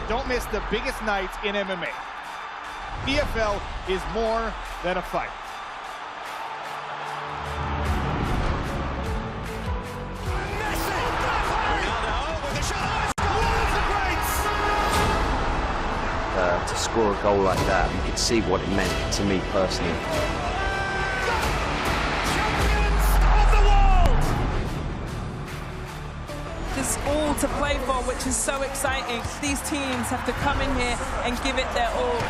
Don't miss the biggest nights in MMA. PFL is more than a fight. To score a goal like that, you could see what it meant to me personally. Champions of the world! There's all to play for, which is so exciting. These teams have to come in here and give it their all.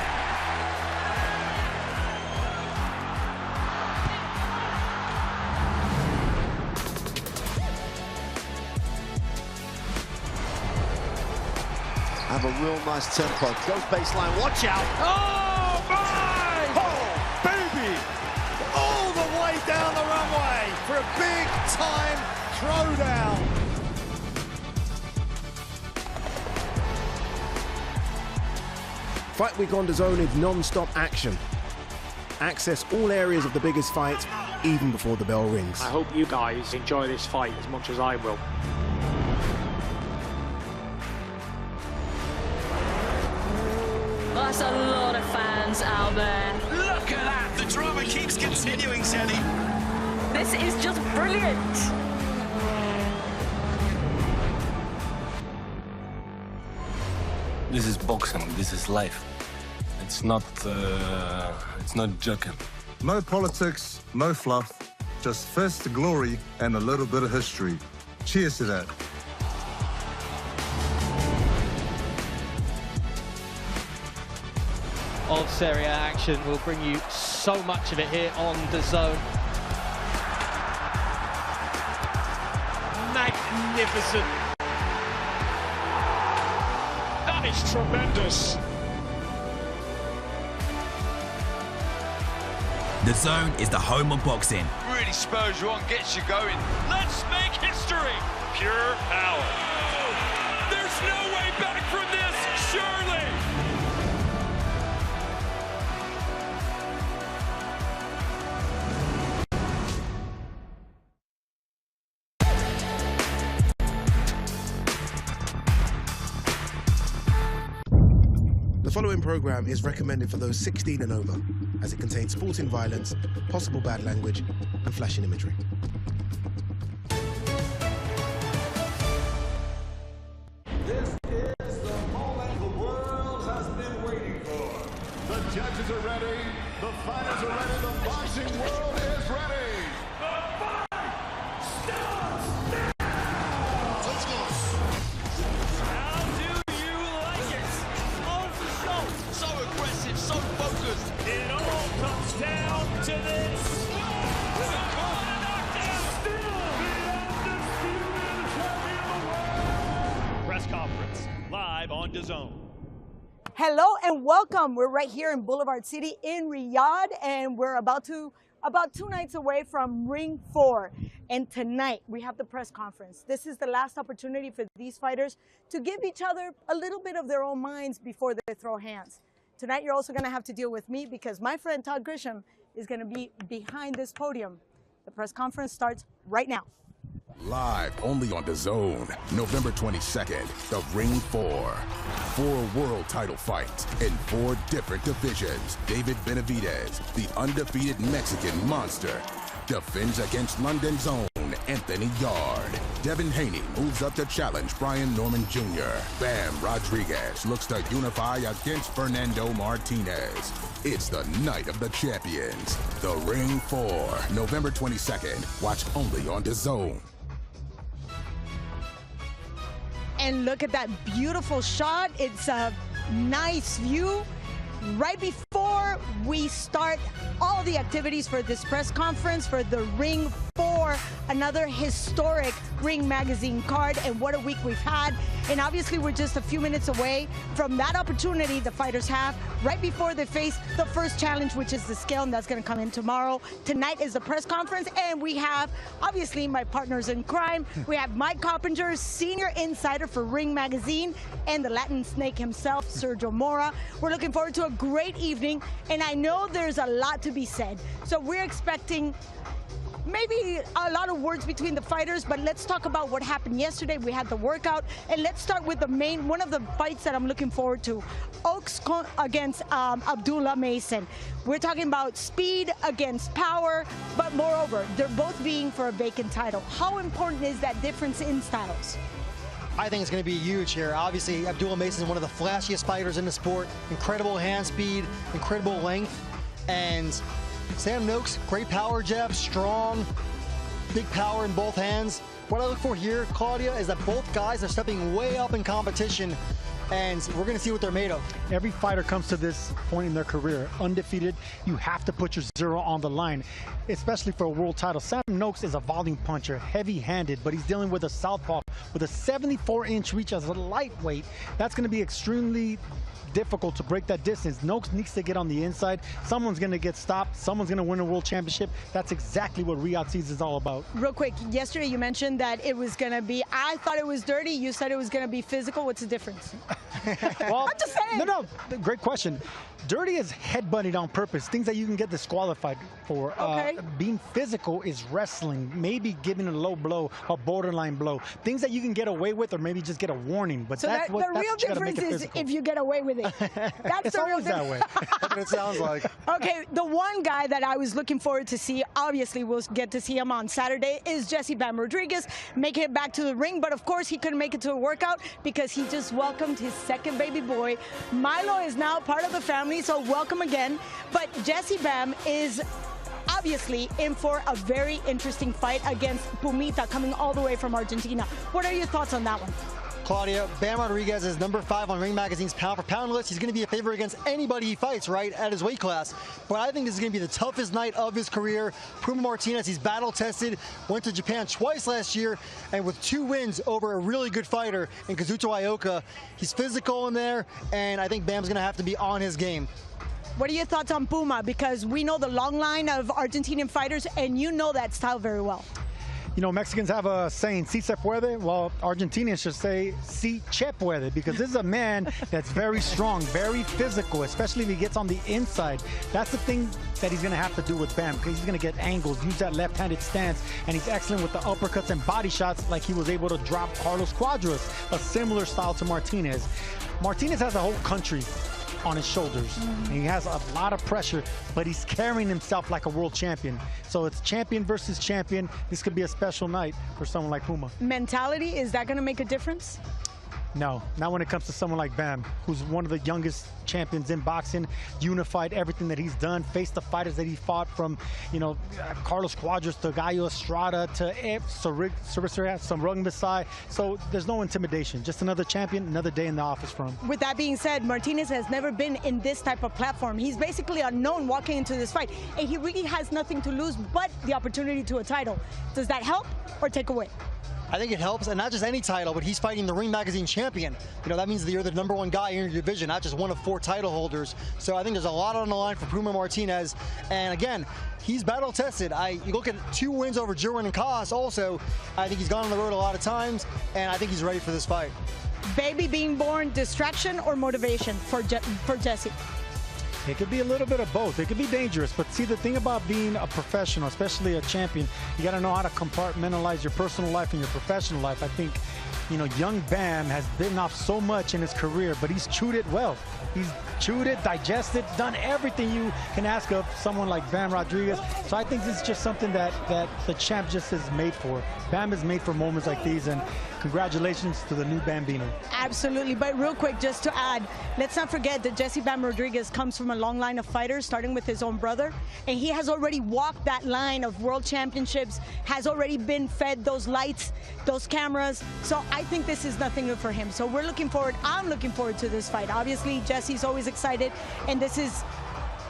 Have a real nice tempo. Goes baseline, watch out. Oh, my! Oh, baby! All the way down the runway for a big-time throwdown. Fight Week on DAZN is non-stop action. Access all areas of the biggest fight, even before the bell rings. I hope you guys enjoy this fight as much as I will. That's a lot of fans out there. Look at that! The drama keeps continuing, Shelly. This is just brilliant. This is boxing. This is life. It's not joking. No politics, no fluff, just first glory and a little bit of history. Cheers to that. Of Serie A action. We'll bring you so much of it here on DAZN. Magnificent. That is tremendous. DAZN is the home of boxing. Really spurs you on, gets you going. Let's make history. Pure power. There's no way back from this, surely. The following program is recommended for those 16 and over, as it contains sporting violence, possible bad language, and flashing imagery. This is the moment the world has been waiting for. The judges are ready, the fighters are ready, the boxing world is ready. The fight starts now! Let's go. How do you like it? On the show. So aggressive, so focused. It all comes down to this. Press conference live on DAZN. Hello and welcome. We're right here in Boulevard City in Riyadh, and we're about 2 nights away from Ring 4. And tonight we have the press conference. This is the last opportunity for these fighters to give each other a little bit of their own minds before they throw hands. Tonight you're also going to have to deal with me because my friend Todd Grisham is going to be behind this podium. The press conference starts right now. Live only on DAZN, November 22nd, the Ring 4. 4 world title fights in 4 different divisions. David Benavidez, the undefeated Mexican monster, defends against London's own Anthony Yard. Devin Haney moves up to challenge Brian Norman Jr. Bam Rodriguez looks to unify against Fernando Martinez. It's the night of the champions. The Ring 4, November 22nd. Watch only on DAZN. And look at that beautiful shot. It's a nice view. Right before we start all the activities for this press conference for the Ring 4, another historic Ring Magazine card, and what a week we've had. And obviously we're just a few minutes away from that opportunity the fighters have right before they face the first challenge, which is the scale, and that's going to come in tomorrow. Tonight is the press conference, and we have obviously my partners in crime. We have Mike Coppinger, senior insider for Ring Magazine, and the Latin snake himself, Sergio Mora. We're looking forward to a great evening, and I know there's a lot to be said. So we're expecting maybe a lot of words between the fighters, but let's talk about what happened yesterday. We had the workout, and let's start with the one of the fights that I'm looking forward to. Oaks against Abdullah Mason. We're talking about speed against power, but moreover, they're both being for a vacant title. How important is that difference in styles? I think it's going to be huge here. Obviously, Abdullah Mason is one of the flashiest fighters in the sport. Incredible hand speed, incredible length. And Sam Noakes, great power jab, strong, big power in both hands. What I look for here, Claudia, is that both guys are stepping way up in competition, and we're going to see what they're made of. Every fighter comes to this point in their career undefeated. You have to put your zero on the line, especially for a world title. Sam Noakes is a volume puncher, heavy-handed, but he's dealing with a southpaw with a 74-inch reach as a lightweight. That's going to be extremely difficult to break that distance. Noakes needs to get on the inside. Someone's going to get stopped. Someone's going to win a world championship. That's exactly what Riyadh sees is all about. Real quick, yesterday you mentioned that it was going to be, I thought it was dirty. You said it was going to be physical. What's the difference? Well, I'm just saying. No, great question. Dirty is headbutting on purpose, things that you can get disqualified for. Okay. Being physical is wrestling, maybe giving a low blow, a borderline blow. Things that you can get away with or maybe just get a warning. But so that's the what, real difference is if you get away with it. That's the real difference. That way. That's what it sounds like. Okay, the one guy that I was looking forward to see, obviously we'll get to see him on Saturday, is Jesse Bam Rodriguez, making it back to the ring. But of course he couldn't make it to a workout because he just welcomed his second baby boy. Milo is now part of the family, so welcome again. But Jesse Bam is obviously in for a very interesting fight against Pumita, coming all the way from Argentina. What are your thoughts on that one? Claudia, Bam Rodriguez is #5 on Ring Magazine's pound-for-pound list. He's going to be a favorite against anybody he fights, right, at his weight class. But I think this is going to be the toughest night of his career. Puma Martinez, he's battle-tested, went to Japan twice last year, and with 2 wins over a really good fighter in Kazuto Ioka. He's physical in there, and I think Bam's going to have to be on his game. What are your thoughts on Puma? Because we know the long line of Argentinian fighters, and you know that style very well. You know, Mexicans have a saying, si se puede. Well, Argentinians should say, si che puede, because this is a man that's very strong, very physical, especially if he gets on the inside. That's the thing that he's going to have to do with Bam, because he's going to get angles, use that left-handed stance, and he's excellent with the uppercuts and body shots, like he was able to drop Carlos Cuadras, a similar style to Martinez. Martinez has a whole country on his shoulders. And he has a lot of pressure, but he's carrying himself like a world champion. So it's champion versus champion. This could be a special night for someone like Puma. Mentality, is that going to make a difference? No, not when it comes to someone like Bam, who's one of the youngest champions in boxing, unified everything that he's done, faced the fighters that he fought from, you know, Carlos Cuadras to Gallo Estrada to Samrung Masai. So there's no intimidation, just another champion, another day in the office for him. With that being said, Martinez has never been in this type of platform. He's basically unknown walking into this fight, and he really has nothing to lose but the opportunity to a title. Does that help or take away? I think it helps, and not just any title, but he's fighting the Ring Magazine champion. You know, that means that you're the #1 guy in your division, not just one of 4 title holders. So I think there's a lot on the line for Puma Martinez. And again, he's battle-tested. You look at 2 wins over Jerwin and Koss also. I think he's gone on the road a lot of times, and I think he's ready for this fight. Baby being born, distraction or motivation for Jesse? It could be a little bit of both. It could be dangerous, but see, the thing about being a professional, especially a champion, you got to know how to compartmentalize your personal life and your professional life. I think, you know, young Bam has bitten off so much in his career, but he's chewed it well. He's chewed it, digested, done everything you can ask of someone like Bam Rodriguez. So I think this is just something that the champ just is made for. Bam is made for moments like these, and congratulations to the new Bambino. Absolutely, but real quick, just to add, let's not forget that Jesse Bam Rodriguez comes from a long line of fighters, starting with his own brother, and he has already walked that line of world championships, has already been fed those lights, those cameras, so I think this is nothing new for him. So we're looking forward, I'm looking forward to this fight. Obviously, Jesse's always excited, and this is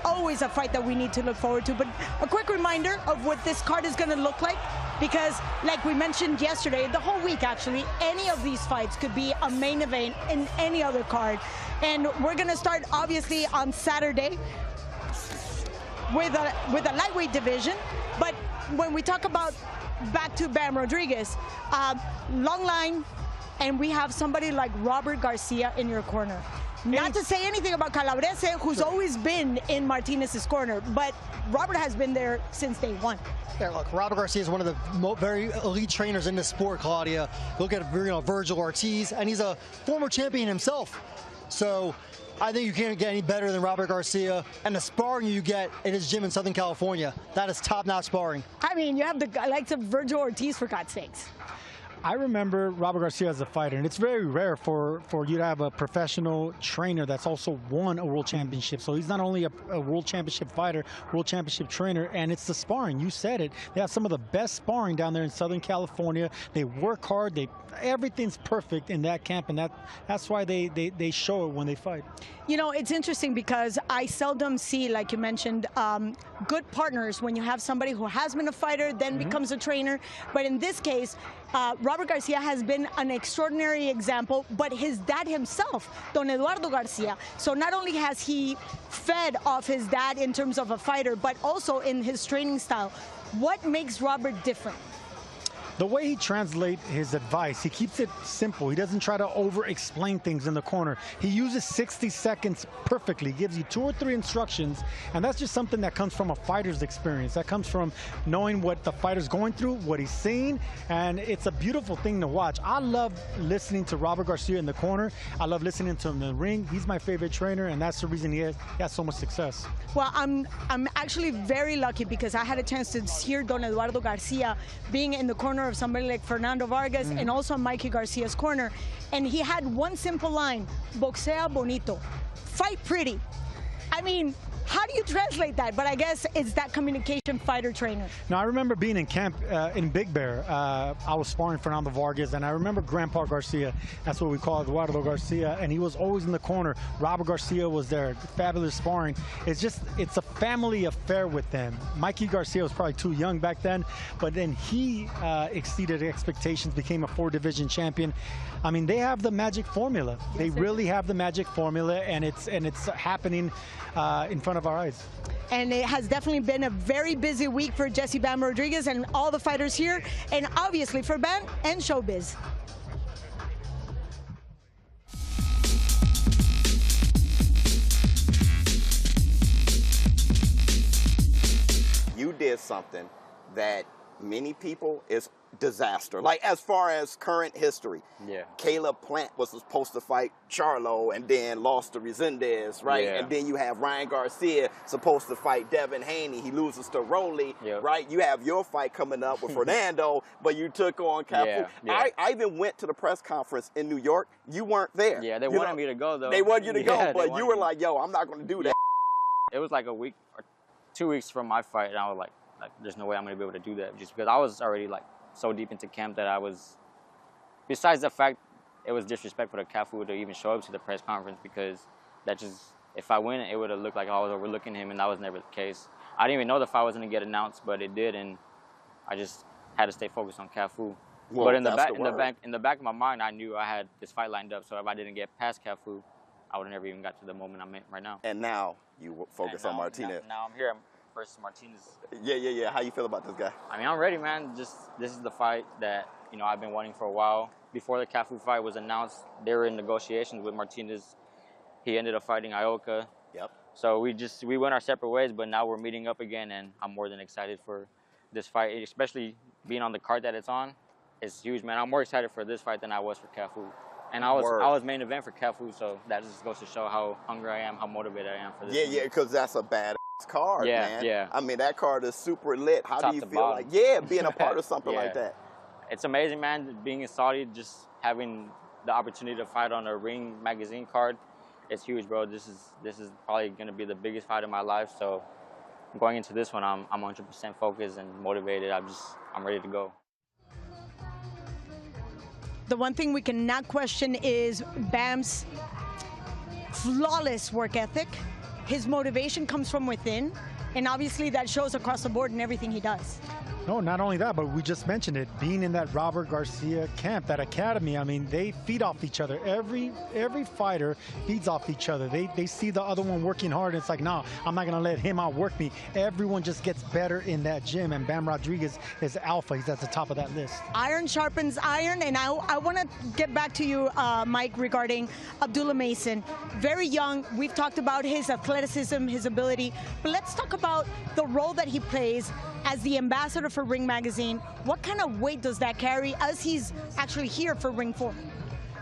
always a fight that we need to look forward to. But a quick reminder of what this card is going to look like, because like we mentioned yesterday, the whole week actually, any of these fights could be a main event in any other card. And we're going to start obviously on Saturday with a lightweight division. But when we talk about back to Bam Rodriguez, long line, and we have somebody like Robert Garcia in your corner. Not to say anything about Calabrese, who's always been in Martinez's corner, but Robert has been there since day one. Yeah, look, Robert Garcia is one of the very elite trainers in this sport, Claudia. Look at Virgil Ortiz, and he's a former champion himself. So I think you can't get any better than Robert Garcia, and the sparring you get in his gym in Southern California, that is top-notch sparring. I mean, you have the likes of Virgil Ortiz, for God's sakes. I remember Robert Garcia as a fighter, and it's very rare for you to have a professional trainer that's also won a world championship. So he's not only a world championship fighter, world championship trainer, and it's the sparring. You said it. They have some of the best sparring down there in Southern California. They work hard. Everything's perfect in that camp, and that's why they show it when they fight. You know, it's interesting because I seldom see, like you mentioned, good partners when you have somebody who has been a fighter, then becomes a trainer. But in this case, Robert Garcia has been an extraordinary example, but his dad himself, Don Eduardo Garcia. So not only has he fed off his dad in terms of a fighter, but also in his training style. What makes Robert different? The way he translates his advice, he keeps it simple. He doesn't try to over-explain things in the corner. He uses 60 seconds perfectly, gives you 2 or 3 instructions, and that's just something that comes from a fighter's experience. That comes from knowing what the fighter's going through, what he's seeing, and it's a beautiful thing to watch. I love listening to Robert Garcia in the corner. I love listening to him in the ring. He's my favorite trainer, and that's the reason he has so much success. Well, I'm actually very lucky because I had a chance to hear Don Eduardo Garcia being in the corner of somebody like Fernando Vargas and also Mikey Garcia's corner. And he had one simple line, boxea bonito, fight pretty. I mean, how do you translate that? But I guess it's that communication fighter trainer. Now, I remember being in camp in Big Bear. I was sparring Fernando Vargas, and I remember Grandpa Garcia. That's what we call Eduardo Garcia, and he was always in the corner. Robert Garcia was there, fabulous sparring. It's a family affair with them. Mikey Garcia was probably too young back then, but then he exceeded expectations, became a 4-division champion. I mean, they have the magic formula. Yes, they really have the magic formula, and it's happening in front of our eyes. And it has definitely been a very busy week for Jesse Bam Rodriguez and all the fighters here, and obviously for Bam and Showbiz. You did something that many people is disaster. Like, as far as current history, Caleb Plant was supposed to fight Charlo and then lost to Resendez, right? And then you have Ryan Garcia supposed to fight Devin Haney. He loses to Rolly, right? You have your fight coming up with Fernando, but you took on Capu. I even went to the press conference in New York. You weren't there. Yeah, they wanted me to go, though. They wanted you to go, but you were like, yo, I'm not going to do that. It was like a week or 2 weeks from my fight, and I was like, there's no way I'm going to be able to do that, just because I was already like so deep into camp that I was, besides the fact it was disrespectful to Cafu to even show up to the press conference, because that just, if I win, it would have looked like I was overlooking him, and that was never the case. I didn't even know the fight was going to get announced, but it did, and I just had to stay focused on Cafu. Well, but in the back of my mind, I knew I had this fight lined up, so if I didn't get past Cafu, I would have never even got to the moment I'm in right now. And now you focus on Martinez. Now I'm here versus Martinez. Yeah. How you feel about this guy? I mean, I'm ready, man. This is the fight that, you know, I've been wanting for a while. Before the Cafu fight was announced, they were in negotiations with Martinez. He ended up fighting Ioka. So we went our separate ways, but now we're meeting up again, and I'm more than excited for this fight, especially being on the card that it's on. It's huge, man. I'm more excited for this fight than I was for Cafu. And I was main event for Cafu, so that just goes to show how hungry I am, how motivated I am for this. Yeah, because that's a bad card, man. Yeah. I mean, that card is super lit. How do you feel like, being a part of something like that? It's amazing, man. Being in Saudi, just having the opportunity to fight on a Ring magazine card, it's huge, bro. This is probably going to be the biggest fight of my life. So going into this one, I'm 100% focused and motivated. I'm ready to go. The one thing we cannot question is Bam's flawless work ethic. His motivation comes from within, and obviously that shows across the board in everything he does. No, not only that, but we just mentioned it, being in that Robert Garcia camp, that academy, I mean, they feed off each other. Every fighter feeds off each other. They see the other one working hard, and it's like, no, I'm not going to let him outwork me. Everyone just gets better in that gym, and Bam Rodriguez is alpha. He's at the top of that list. Iron sharpens iron, and I want to get back to you, Mike, regarding Abdullah Mason. Very young. We've talked about his athleticism, his ability, but let's talk about the role that he plays as the ambassador for Ring Magazine. What kind of weight does that carry as he's actually here for Ring 4?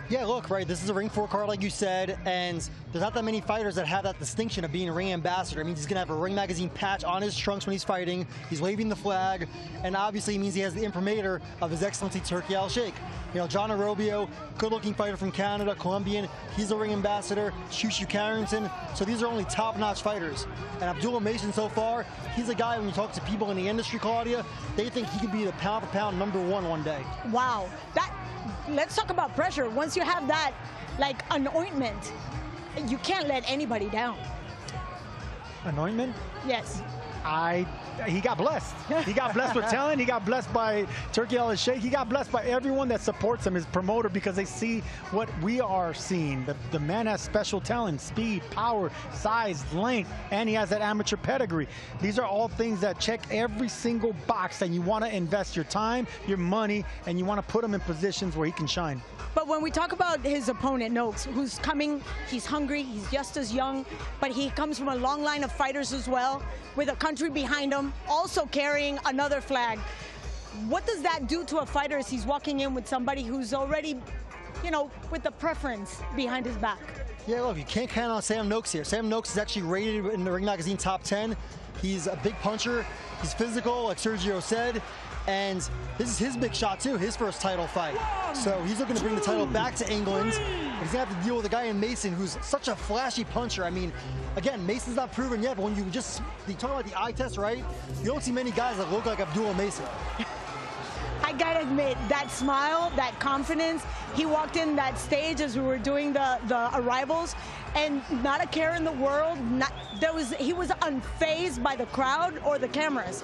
Yeah, look, right, this is a Ring 4 card, like you said, and there's not that many fighters that have that distinction of being a ring ambassador. It means he's going to have a Ring Magazine patch on his trunks when he's fighting. He's waving the flag, and obviously it means he has the imprimatur of His Excellency Turki Al-Sheikh. You know, John Arrobio, good-looking fighter from Canada, Colombian, he's a ring ambassador. Shushu Carrington, so these are only top-notch fighters. And Abdullah Mason so far, he's a guy, when you talk to people in the industry, Claudia, they think he could be the pound-for-pound #1 one day. Wow. Let's talk about pressure. Once you have that, like an ointment, you can't let anybody down. An ointment? Yes. He got blessed. He got blessed with talent. He got blessed by Turki Al-Sheikh. He got blessed by everyone that supports him, his promoter, because they see what we are seeing. The man has special talent, speed, power, size, length, and he has that amateur pedigree. These are all things that check every single box, and you want to invest your time, your money, and you want to put him in positions where he can shine. But when we talk about his opponent, Noakes, who's coming, he's hungry, he's just as young, but he comes from a long line of fighters as well, with a country behind him, also carrying another flag. What does that do to a fighter as he's walking in with somebody who's already, you know, with the preference behind his back? Yeah, look, you can't count on Sam Noakes here. Sam Noakes is actually rated in the Ring Magazine top 10. He's a big puncher. He's physical, like Sergio said. And this is his big shot, too, his first title fight. So he's looking to bring the title back to England. He's going to have to deal with a guy in Mason who's such a flashy puncher. I mean, again, Mason's not proven yet, but when you talk about the eye test, right? You don't see many guys that look like Abdullah Mason. I gotta admit, that smile, that confidence, he walked in that stage as we were doing the arrivals, and not a care in the world. He was unfazed by the crowd or the cameras.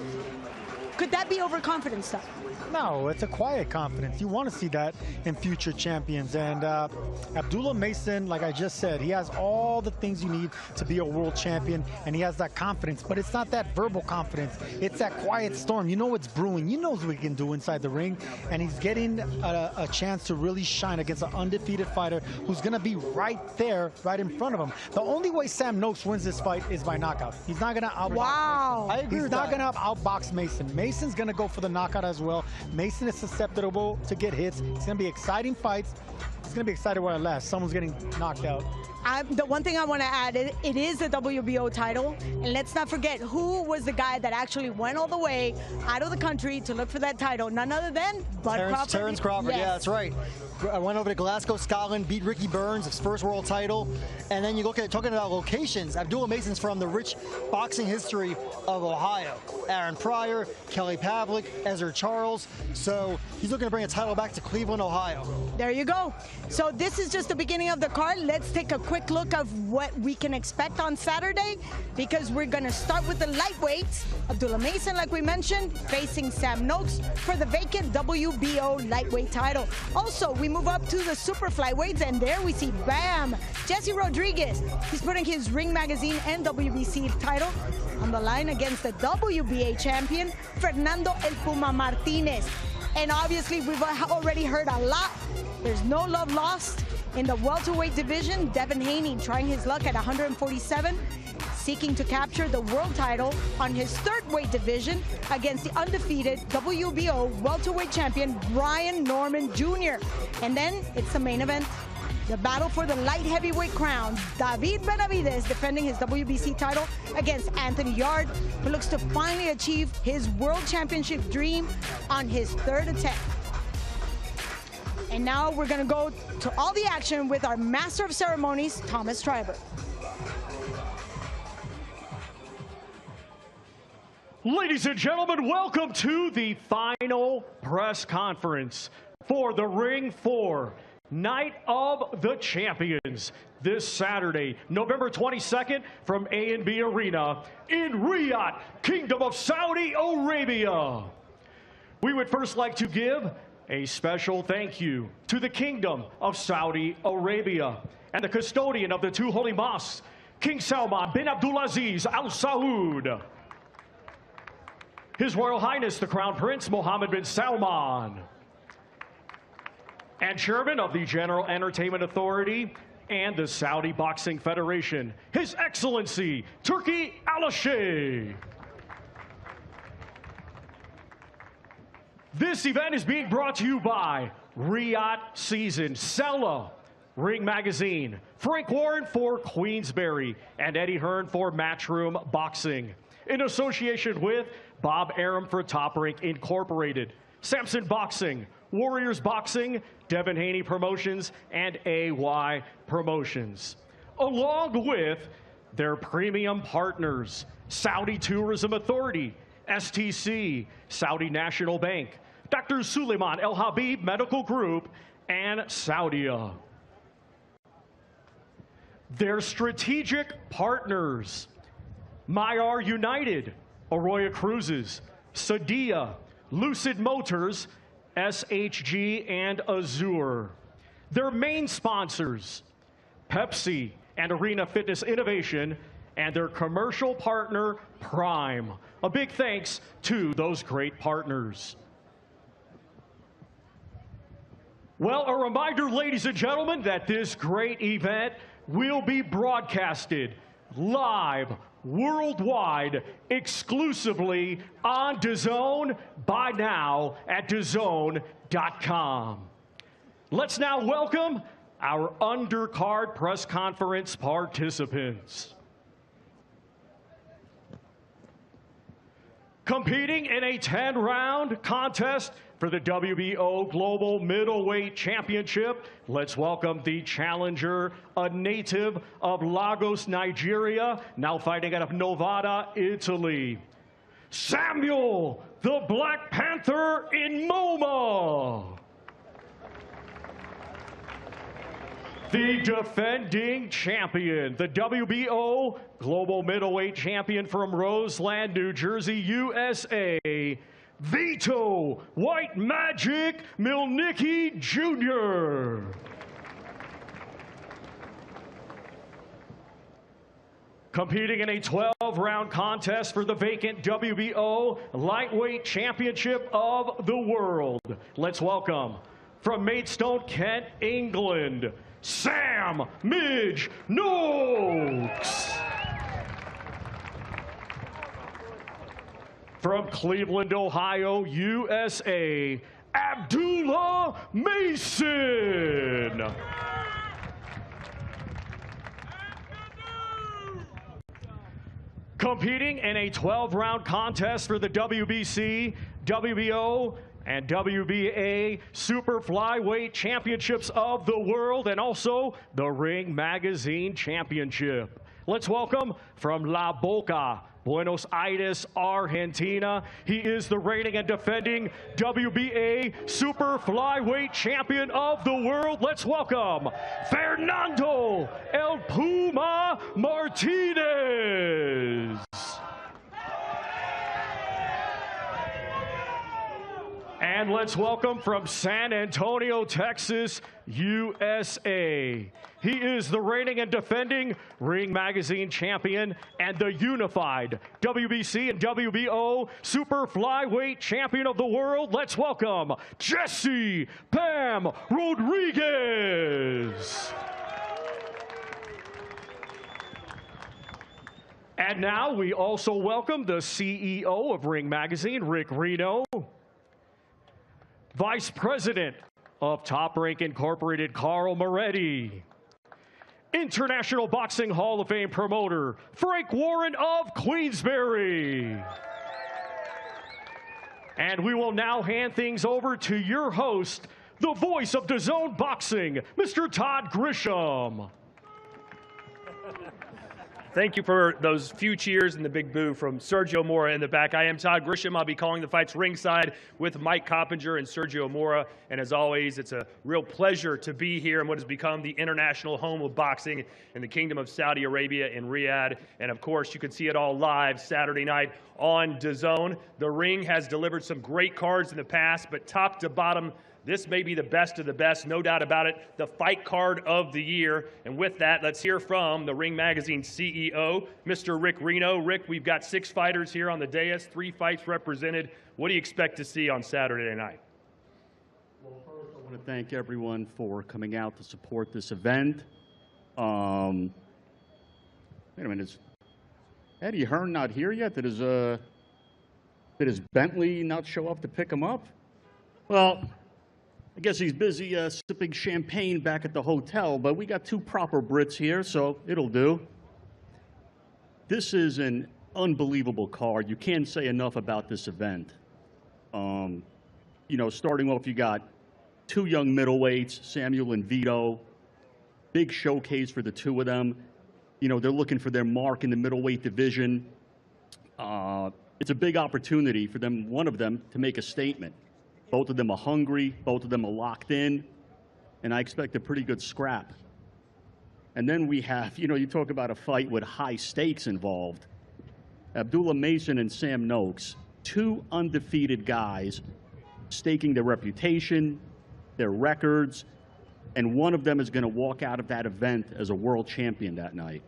Could that be overconfidence stuff? No, it's a quiet confidence. You want to see that in future champions. And Abdullah Mason, like I just said, he has all the things you need to be a world champion, and he has that confidence. But it's not that verbal confidence. It's that quiet storm. You know what's brewing. You know what he can do inside the ring. And he's getting a chance to really shine against an undefeated fighter who's going to be right there, right in front of him. The only way Sam Noakes wins this fight is by knockout. He's not going to outbox Mason. I agree He's with not that. going to outbox Mason. Mason's going to go for the knockout as well. Mason is susceptible to get hits. It's going to be exciting fights. It's going to be exciting while it lasts. Someone's getting knocked out. The one thing I want to add, it is the WBO title. And let's not forget who was the guy that actually went all the way out of the country to look for that title. None other than Terence Crawford. Yes. Yeah, that's right. I went over to Glasgow, Scotland, beat Ricky Burns, his first world title. And then you look at talking about locations. Abdullah Mason's from the rich boxing history of Ohio. Aaron Pryor, Kelly Pavlik, Ezra Charles. So he's looking to bring a title back to Cleveland, Ohio. There you go. So this is just the beginning of the card. Let's take a quick look of what we can expect on Saturday, because we're going to start with the lightweights. Abdullah Mason, like we mentioned, facing Sam Noakes for the vacant WBO lightweight title. Also, we move up to the super flyweights, and there we see Bam, Jesse Rodriguez. He's putting his Ring Magazine and WBC title on the line against the WBA champion, Fernando El Puma Martinez. And obviously, we've already heard a lot. There's no love lost in the welterweight division. Devin Haney trying his luck at 147, seeking to capture the world title on his third weight division against the undefeated WBO welterweight champion, Brian Norman Jr. And then it's the main event. The battle for the light heavyweight crown. David Benavidez defending his WBC title against Anthony Yarde, who looks to finally achieve his world championship dream on his third attempt. And now we're going to go to all the action with our master of ceremonies, Thomas Schreiber. Ladies and gentlemen, welcome to the final press conference for the Ring 4 Night of the Champions this Saturday, November 22nd from A&B Arena in Riyadh, Kingdom of Saudi Arabia. We would first like to give a special thank you to the Kingdom of Saudi Arabia and the custodian of the two holy mosques, King Salman bin Abdulaziz Al Saud, His Royal Highness the Crown Prince Mohammed bin Salman, and Chairman of the General Entertainment Authority and the Saudi Boxing Federation, His Excellency Turki Al-Sheikh. This event is being brought to you by Riyadh Season, Sella, Ring Magazine, Frank Warren for Queensberry, and Eddie Hearn for Matchroom Boxing. In association with Bob Arum for Top Rank Incorporated, Samson Boxing, Warriors Boxing, Devin Haney Promotions, and AY Promotions. Along with their premium partners, Saudi Tourism Authority, STC, Saudi National Bank, Dr. Suleiman El Habib Medical Group, and Saudia. Their strategic partners, Mayar United, Arroyo Cruises, Sadia, Lucid Motors, SHG, and Azure. Their main sponsors, Pepsi and Arena Fitness Innovation, and their commercial partner, Prime. A big thanks to those great partners. Well, a reminder, ladies and gentlemen, that this great event will be broadcasted live worldwide, exclusively on DAZN by now at DAZN.com. Let's now welcome our Undercard press conference participants. Competing in a 10-round contest for the WBO Global Middleweight Championship, let's welcome the challenger, a native of Lagos, Nigeria, now fighting out of Novara, Italy, Samuel, the Black Panther in MoMA. The defending champion, the WBO Global Middleweight Champion from Roseland, New Jersey, USA, Vito White Magic Milnicki Jr. Competing in a 12-round contest for the vacant WBO Lightweight Championship of the World. Let's welcome, from Maidstone, Kent, England, Sam Midge Noakes. From Cleveland, Ohio, USA, Abdullah Mason. Competing in a 12-round contest for the WBC, WBO, and WBA Super Flyweight Championships of the World, and also the Ring Magazine Championship. Let's welcome, from La Boca, Buenos Aires, Argentina, he is the reigning and defending WBA Super Flyweight Champion of the World. Let's welcome Fernando El Puma Martinez. And let's welcome, from San Antonio, Texas, USA. He is the reigning and defending Ring Magazine Champion and the unified WBC and WBO Super Flyweight Champion of the World. Let's welcome Jesse Pam Rodriguez. And now we also welcome the CEO of Ring Magazine, Rick Reno, Vice President of Top Rank Incorporated, Carl Moretti, International Boxing Hall of Fame promoter, Frank Warren of Queensberry. And we will now hand things over to your host, the voice of DAZN Boxing, Mr. Todd Grisham. Thank you for those few cheers and the big boo from Sergio Mora in the back. I am Todd Grisham. I'll be calling the fights ringside with Mike Coppinger and Sergio Mora. And as always, it's a real pleasure to be here in what has become the international home of boxing in the Kingdom of Saudi Arabia in Riyadh. And of course, you can see it all live Saturday night on DAZN. The Ring has delivered some great cards in the past, but top to bottom, this may be the best of the best, no doubt about it, the fight card of the year. And with that, let's hear from the Ring Magazine CEO, Mr. Rick Reno. Rick, we've got 6 fighters here on the dais, 3 fights represented. What do you expect to see on Saturday night? Well, first, I want to thank everyone for coming out to support this event. Wait a minute, is Eddie Hearn not here yet? Did his Bentley not show up to pick him up? Well, I guess he's busy sipping champagne back at the hotel, but we got 2 proper Brits here, so it'll do. This is an unbelievable card. You can't say enough about this event. You know, starting off, you got 2 young middleweights, Samuel and Vito. Big showcase for the 2 of them. You know, they're looking for their mark in the middleweight division. It's a big opportunity for them, one of them, to make a statement. Both of them are hungry, both of them are locked in, and I expect a pretty good scrap. And then we have, you know, you talk about a fight with high stakes involved. Abdullah Mason and Sam Noakes, 2 undefeated guys, staking their reputation, their records, and one of them is going to walk out of that event as a world champion that night.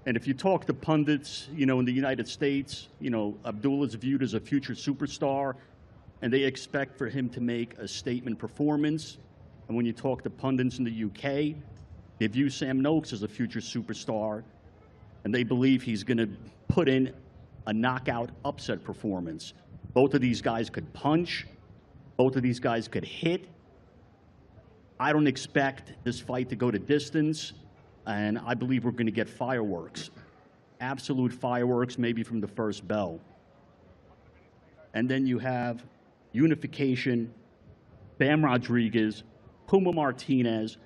And if you talk to pundits, you know, in the United States, you know, Abdullah's viewed as a future superstar, and they expect for him to make a statement performance. And when you talk to pundits in the UK, they view Sam Noakes as a future superstar, and they believe he's going to put in a knockout upset performance. Both of these guys could punch. Both of these guys could hit. I don't expect this fight to go to distance, and I believe we're going to get fireworks. Absolute fireworks, maybe from the first bell. And then you have unification, Bam Rodriguez, Puma Martinez,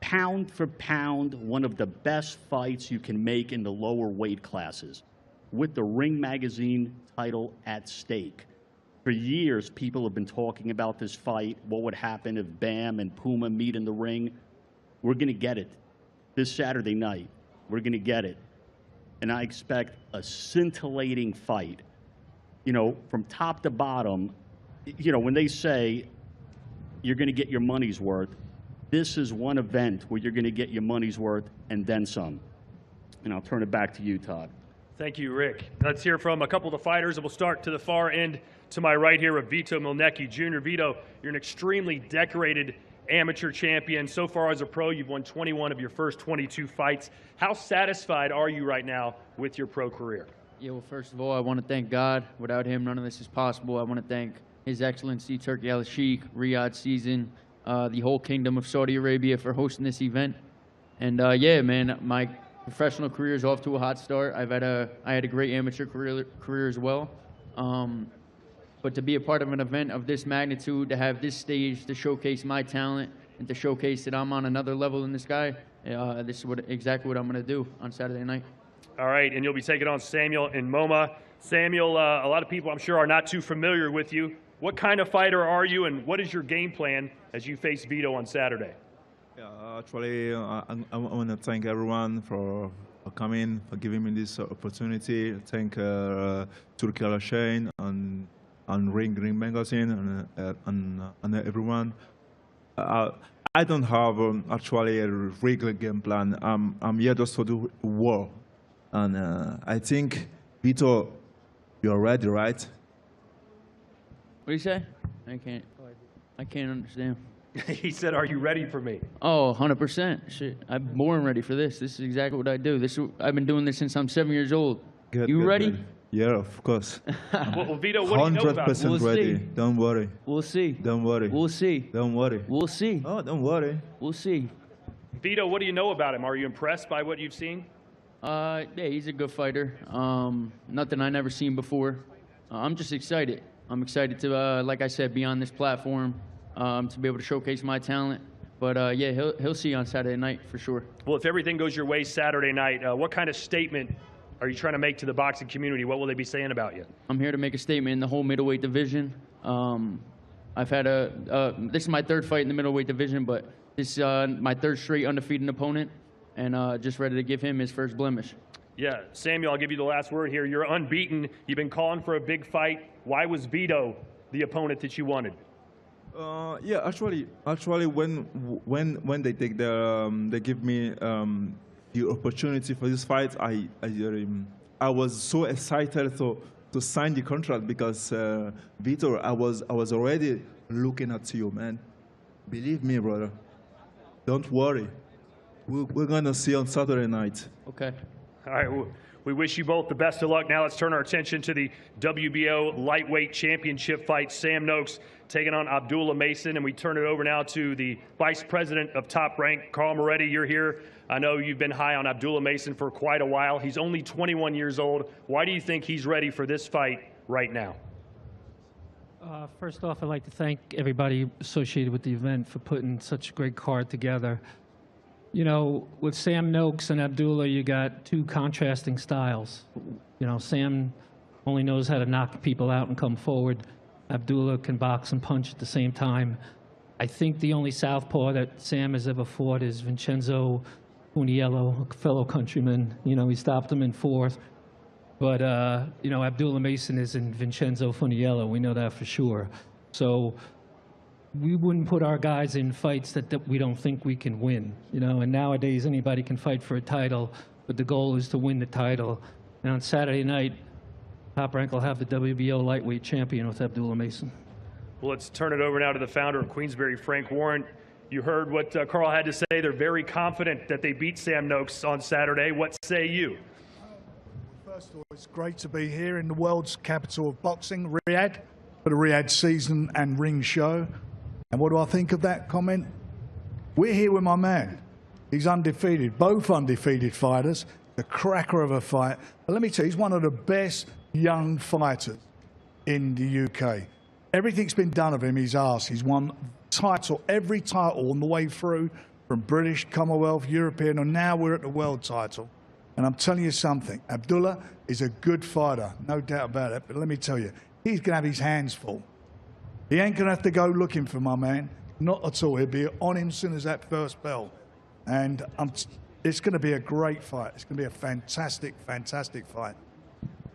pound for pound, one of the best fights you can make in the lower weight classes, with the Ring Magazine title at stake. For years, people have been talking about this fight, what would happen if Bam and Puma meet in the ring. We're going to get it this Saturday night. We're going to get it. And I expect a scintillating fight. You know, from top to bottom, you know, when they say you're going to get your money's worth, this is one event where you're going to get your money's worth and then some. And I'll turn it back to you, Todd. Thank you, Rick. Let's hear from a couple of the fighters, and we'll start to the far end to my right here with Vito Milnecki Jr. Vito, you're an extremely decorated amateur champion. So far as a pro, you've won 21 of your first 22 fights. How satisfied are you right now with your pro career? Yeah, well, first of all, I want to thank God. Without him, none of this is possible. I want to thank His Excellency Turki Al-Sheikh, Riyadh Season, the whole Kingdom of Saudi Arabia for hosting this event. And yeah, man, my professional career is off to a hot start. I had a great amateur career as well. But to be a part of an event of this magnitude, to have this stage to showcase my talent and to showcase that I'm on another level than this guy, this is exactly what I'm going to do on Saturday night. All right, and you'll be taking on Samuel and MoMA. Samuel, a lot of people I'm sure are not too familiar with you. What kind of fighter are you, and what is your game plan as you face Vito on Saturday? Yeah, actually, I want to thank everyone for coming, for giving me this opportunity. Thank Turki Al-Sheikh and Ring Magazine and everyone. I don't have actually a regular game plan. I'm here just to do war. And I think, Vito, you're ready, right? What do you say? I can't understand. He said, are you ready for me? Oh, 100%. Shit, I'm born ready for this. This is exactly what I do. I've been doing this since I'm 7 years old. You ready? Ready. Yeah, of course. Well, Vito, what do you know about it? 100% ready. Don't worry. We'll see. Don't worry. We'll see. Don't worry. We'll see. Oh, don't worry. We'll see. Vito, what do you know about him? Are you impressed by what you've seen? Yeah, he's a good fighter. Nothing I never seen before. I'm just excited. I'm excited to, like I said, be on this platform, to be able to showcase my talent. But yeah, he'll see you on Saturday night for sure. Well, if everything goes your way Saturday night, what kind of statement are you trying to make to the boxing community? What will they be saying about you? I'm here to make a statement in the whole middleweight division. I've had this is my third fight in the middleweight division, but this is my third straight undefeated opponent, and just ready to give him his first blemish. Yeah, Samuel, I'll give you the last word here. You're unbeaten. You've been calling for a big fight. Why was Vito the opponent that you wanted? Yeah, actually, when they take they give me the opportunity for this fight, I was so excited to sign the contract because Vito, I was already looking at you, man. Believe me, brother. Don't worry. We're gonna see on Saturday night. Okay. All right, we wish you both the best of luck. Now let's turn our attention to the WBO lightweight championship fight. Sam Noakes taking on Abdullah Mason, and we turn it over now to the Vice President of Top Rank, Carl Moretti. You're here. I know you've been high on Abdullah Mason for quite a while. He's only 21 years old. Why do you think he's ready for this fight right now? First off, I'd like to thank everybody associated with the event for putting such a great card together. You know, with Sam Noakes and Abdullah, you got two contrasting styles. You know, Sam only knows how to knock people out and come forward. Abdullah can box and punch at the same time. I think the only southpaw that Sam has ever fought is Vincenzo Uniello, a fellow countryman. You know, he stopped him in fourth. But, you know, Abdullah Mason isn't Vincenzo Funiello. We know that for sure. So we wouldn't put our guys in fights that we don't think we can win. You know, and nowadays anybody can fight for a title, but the goal is to win the title. And on Saturday night, Top Rank will have the WBO lightweight champion with Abdullah Mason. Well, let's turn it over now to the founder of Queensberry, Frank Warren. You heard what Carl had to say. They're very confident that they beat Sam Noakes on Saturday. What say you? First of all, it's great to be here in the world's capital of boxing, Riyadh, for the Riyadh season and ring show. And what do I think of that comment? We're here with my man. He's undefeated, both undefeated fighters, the cracker of a fight. But let me tell you, he's one of the best young fighters in the UK. Everything's been done of him, he's asked. He's won title, every title on the way through, from British, Commonwealth, European, and now we're at the world title. And I'm telling you something, Abdullah is a good fighter, no doubt about it. But let me tell you, he's going to have his hands full. He ain't going to have to go looking for my man, not at all. He'll be on him as soon as that first bell. And it's going to be a great fight. It's going to be a fantastic, fantastic fight.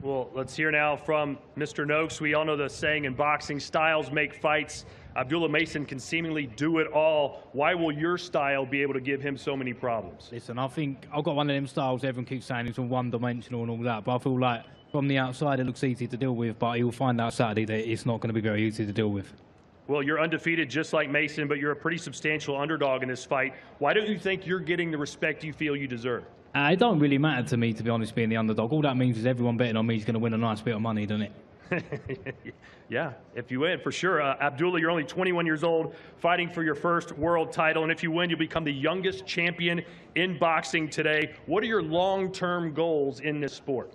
Well, let's hear now from Mr. Noakes. We all know the saying in boxing, styles make fights. Abdullah Mason can seemingly do it all. Why will your style be able to give him so many problems? Listen, I think I've got one of them styles everyone keeps saying it's all one-dimensional and all that, but I feel like from the outside it looks easy to deal with, but you'll find out Saturday that it's not going to be very easy to deal with. Well, you're undefeated just like Mason, but you're a pretty substantial underdog in this fight. Why don't you think you're getting the respect you feel you deserve? It don't really matter to me, to be honest, being the underdog. All that means is everyone betting on me is going to win a nice bit of money, doesn't it? Yeah, if you win, for sure. Abdullah, you're only 21 years old, fighting for your first world title, and if you win, you'll become the youngest champion in boxing today. What are your long-term goals in this sport?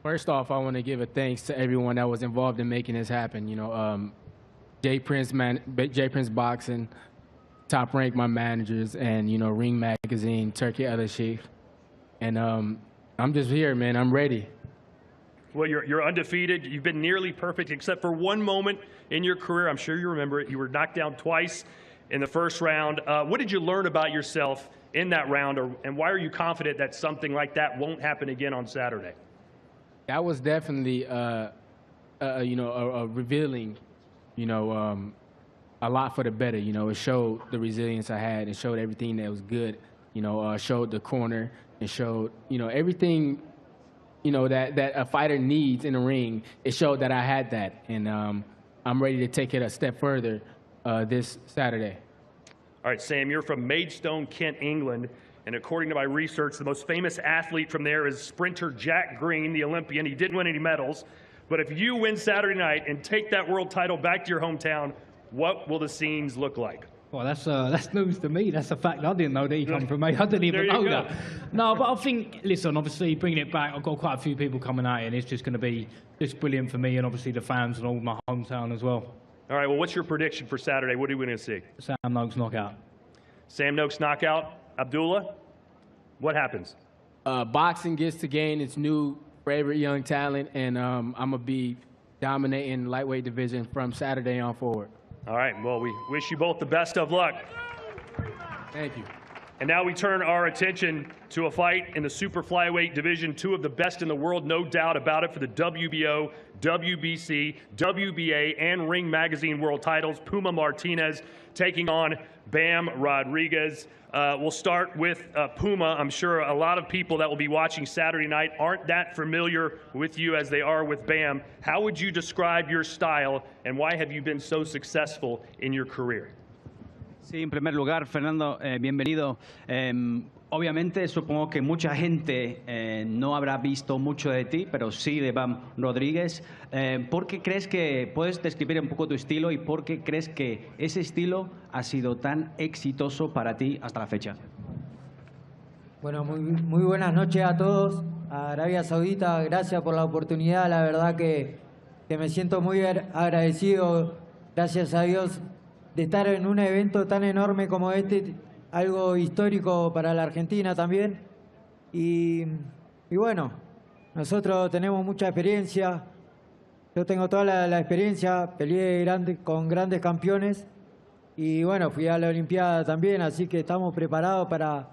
First off, I want to give a thanks to everyone that was involved in making this happen. You know, J Prince Boxing, Top Rank, my managers, and, you know, Ring Magazine, Turkey Sheikh. And I'm just here, man. I'm ready. Well, you're undefeated. You've been nearly perfect, except for one moment in your career. I'm sure you remember it. You were knocked down twice in the first round. What did you learn about yourself in that round, and why are you confident that something like that won't happen again on Saturday? That was definitely, you know, revealing, you know, a lot for the better. You know, it showed the resilience I had. It showed everything that was good. You know, showed the corner. It showed, you know, everything, you know, that a fighter needs in the ring. It showed that I had that, and I'm ready to take it a step further this Saturday. All right, Sam, you're from Maidstone, Kent, England, and according to my research, the most famous athlete from there is sprinter Jack Green, the Olympian. He didn't win any medals, but if you win Saturday night and take that world title back to your hometown, what will the scenes look like? Well, that's news to me. That's a fact. I didn't know that he come from me. I didn't even know that. No, but I think, listen, obviously bringing it back, I've got quite a few people coming out, and it's just going to be just brilliant for me and obviously the fans and all my hometown as well. All right, well, what's your prediction for Saturday? What are we going to see? Sam Noakes knockout. Sam Noakes knockout. Abdullah, what happens? Boxing gets to gain its new favorite young talent, and I'm going to be dominating the lightweight division from Saturday on forward. All right, well, we wish you both the best of luck. Thank you. And now we turn our attention to a fight in the super flyweight division, two of the best in the world, no doubt about it, for the WBO, WBC, WBA, and Ring Magazine world titles. Puma Martinez taking on Bam Rodriguez. We'll start with Puma. I'm sure a lot of people that will be watching Saturday night aren't that familiar with you as they are with Bam. How would you describe your style, and why have you been so successful in your career? Sí, en primer lugar, Fernando, bienvenido. Obviamente, supongo que mucha gente no habrá visto mucho de ti, pero sí de Bam Rodríguez. ¿Por qué crees que puedes describir un poco tu estilo y por qué crees que ese estilo ha sido tan exitoso para ti hasta la fecha? Bueno, muy buenas noches a todos. A Arabia Saudita, gracias por la oportunidad. La verdad que me siento muy agradecido, gracias a Dios, de estar en un evento tan enorme como este, algo histórico para la Argentina también. Y bueno, nosotros tenemos mucha experiencia. Yo tengo toda la experiencia, peleé con grandes campeones y bueno, fui a la Olimpiada también, así que estamos preparados para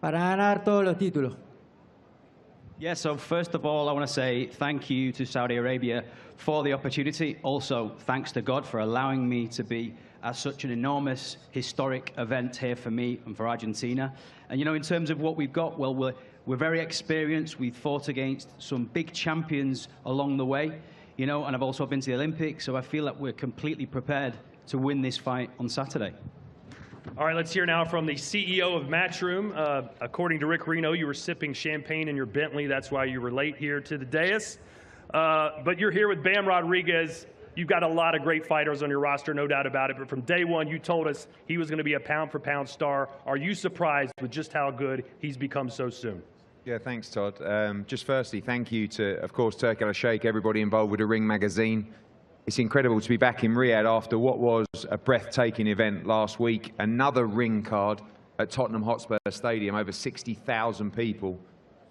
ganar todos los títulos. Yeah, so first of all, I want to say thank you to Saudi Arabia for the opportunity. Also, thanks to God for allowing me to be at such an enormous historic event here for me and for Argentina. And you know, in terms of what we've got, well, we're very experienced. We've fought against some big champions along the way, you know, and I've also been to the Olympics, so I feel that we're completely prepared to win this fight on Saturday. All right, let's hear now from the CEO of Matchroom. According to Rick Reno, you were sipping champagne in your Bentley. That's why you were late here to the dais. But you're here with Bam Rodriguez. You've got a lot of great fighters on your roster, no doubt about it. But from day one, you told us he was going to be a pound-for-pound star. Are you surprised with just how good he's become so soon? Yeah, thanks, Todd. Just firstly, thank you to, of course, Turki Al-Sheikh, everybody involved with the Ring Magazine. It's incredible to be back in Riyadh after what was a breathtaking event last week. Another ring card at Tottenham Hotspur Stadium, over 60,000 people.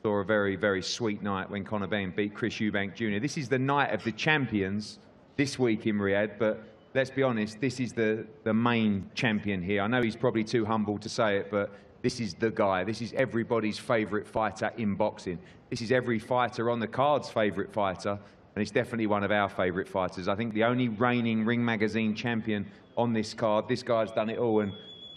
Saw a very, very sweet night when Conor Benn beat Chris Eubank Jr. This is the night of the champions this week in Riyadh, but let's be honest, this is the main champion here. I know he's probably too humble to say it, but this is the guy. This is everybody's favourite fighter in boxing. This is every fighter on the card's favourite fighter, and it's definitely one of our favourite fighters. I think the only reigning Ring Magazine champion on this card. This guy's done it all, and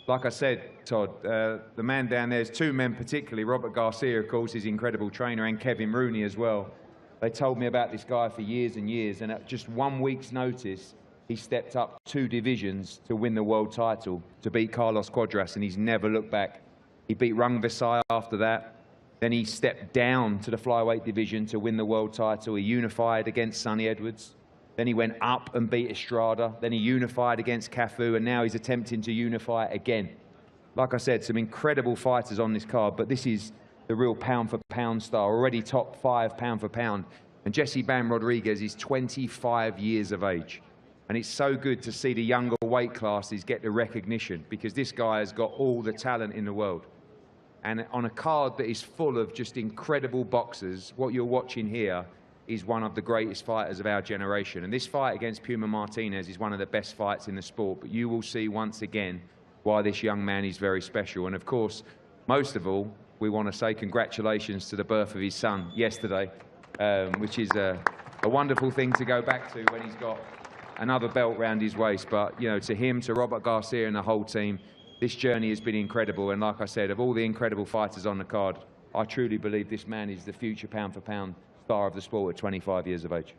like I said, Todd, the man down there, there's two men particularly, Robert Garcia, of course, his incredible trainer, and Kevin Rooney as well. They told me about this guy for years and years, and at just 1 week's notice, he stepped up 2 divisions to win the world title, to beat Carlos Cuadras, and he's never looked back. He beat Rung Visai after that. Then he stepped down to the flyweight division to win the world title. He unified against Sonny Edwards. Then he went up and beat Estrada. Then he unified against Cafu, and now he's attempting to unify again. Like I said, some incredible fighters on this card, but this is the real pound-for-pound star, already top 5 pound-for-pound. And Jesse Bam Rodriguez is 25 years of age. And it's so good to see the younger weight classes get the recognition, because this guy has got all the talent in the world. And on a card that is full of just incredible boxers, what you're watching here is one of the greatest fighters of our generation. And this fight against Puma Martinez is one of the best fights in the sport. But you will see once again why this young man is very special. And of course, most of all, we want to say congratulations to the birth of his son yesterday, which is a wonderful thing to go back to when he's got another belt round his waist. But, you know, to him, to Robert Garcia and the whole team, this journey has been incredible. And like I said, of all the incredible fighters on the card, I truly believe this man is the future pound-for-pound star of the sport at 25 years of age.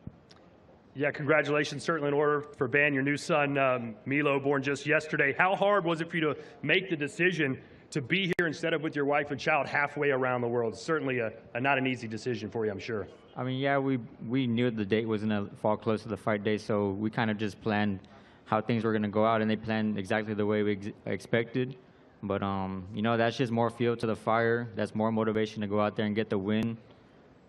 Yeah, congratulations, certainly in order for Ban, your new son, Milo, born just yesterday. How hard was it for you to make the decision to be here instead of with your wife and child halfway around the world? It's certainly not an easy decision for you, I'm sure. I mean, yeah, we knew the date was going to fall close to the fight day, so we kind of just planned how things were going to go out, and they planned exactly the way we expected. But, you know, that's just more fuel to the fire. That's more motivation to go out there and get the win.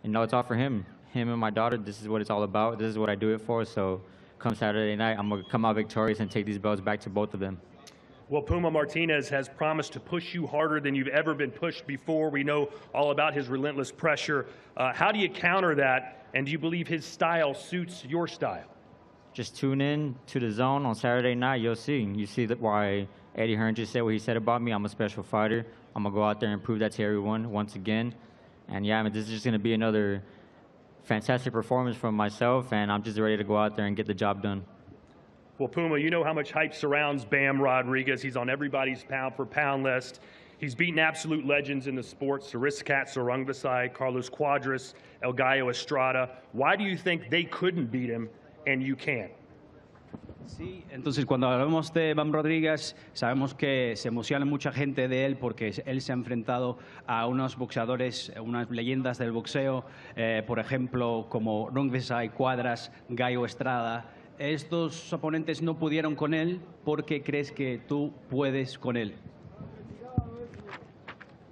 And, no, it's all for him. Him and my daughter, this is what it's all about. This is what I do it for. So come Saturday night, I'm going to come out victorious and take these belts back to both of them. Well, Puma Martinez has promised to push you harder than you've ever been pushed before. We know all about his relentless pressure. How do you counter that, and do you believe his style suits your style? Just tune in to the zone on Saturday night. You'll see. You see that why Eddie Hearn just said what he said about me. I'm a special fighter. I'm going to go out there and prove that to everyone once again. And yeah, I mean, this is just going to be another fantastic performance from myself, and I'm just ready to go out there and get the job done. Well, Puma, you know how much hype surrounds Bam Rodriguez. He's on everybody's pound-for-pound list. He's beaten absolute legends in the sport, Sariskat Sarungvasai, Carlos Cuadras, El Gallo Estrada. Why do you think they couldn't beat him and you can? Sí, entonces cuando hablamos de Bam Rodríguez, sabemos que se emociona mucha gente de él porque él se ha enfrentado a unos boxeadores, unas leyendas del boxeo, por ejemplo, como Rungvisai, Cuadras, Gallo Estrada. Estos oponentes no pudieron con él. ¿Por qué crees que tú puedes con él?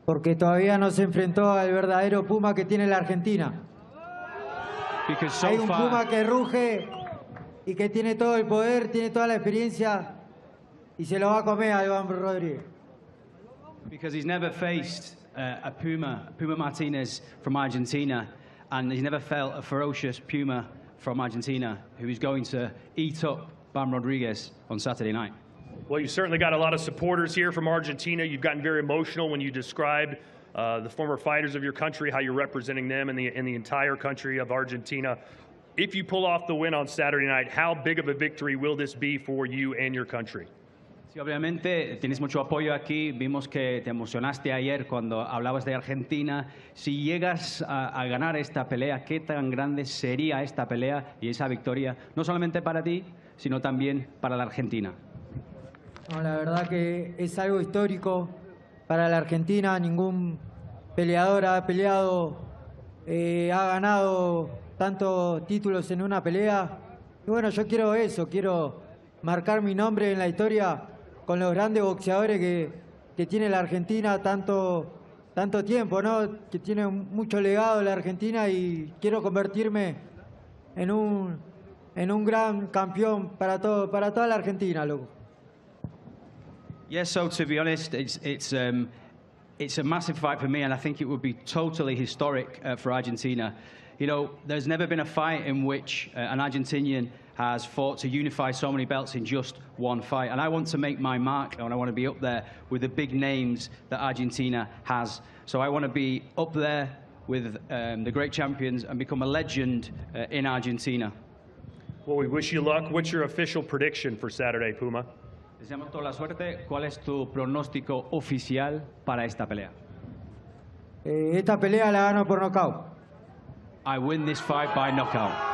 Porque todavía no se enfrentó al verdadero Puma que tiene la Argentina. Hay un Puma que ruge y que tiene todo el poder, tiene toda la experiencia y se lo va a comer a Iván Rodríguez. Because he's never faced a Puma Martinez from Argentina, and he's never felt a ferocious Puma from Argentina who is going to eat up Bam Rodriguez on Saturday night. Well, you certainly got a lot of supporters here from Argentina. You've gotten very emotional when you described the former fighters of your country, how you're representing them in the entire country of Argentina. If you pull off the win on Saturday night, how big of a victory will this be for you and your country? Sí, obviamente tienes mucho apoyo aquí. Vimos que te emocionaste ayer cuando hablabas de Argentina. Si llegas a ganar esta pelea, ¿qué tan grande sería esta pelea y esa victoria? No solamente para ti, sino también para la Argentina. No, la verdad que es algo histórico para la Argentina. Ningún peleador ha peleado, ha ganado tantos títulos en una pelea. Y bueno, yo quiero eso, quiero marcar mi nombre en la historia con los grandes boxeadores que tiene la Argentina tanto tiempo, ¿no? Que tiene mucho legado la Argentina, y quiero convertirme en un gran campeón para toda la Argentina, loco. Yes, so to be honest, it's a massive fight for me, and I think it would be totally historic for Argentina. You know, there's never been a fight in which an Argentinian has fought to unify so many belts in just one fight. And I want to make my mark, and I want to be up there with the big names that Argentina has. So I want to be up there with the great champions and become a legend in Argentina. Well, we wish you luck. What's your official prediction for Saturday, Puma? Deseamos toda la suerte. ¿Cuál es tu pronóstico oficial para esta pelea? Esta pelea la gano por nocaut. I win this fight by knockout.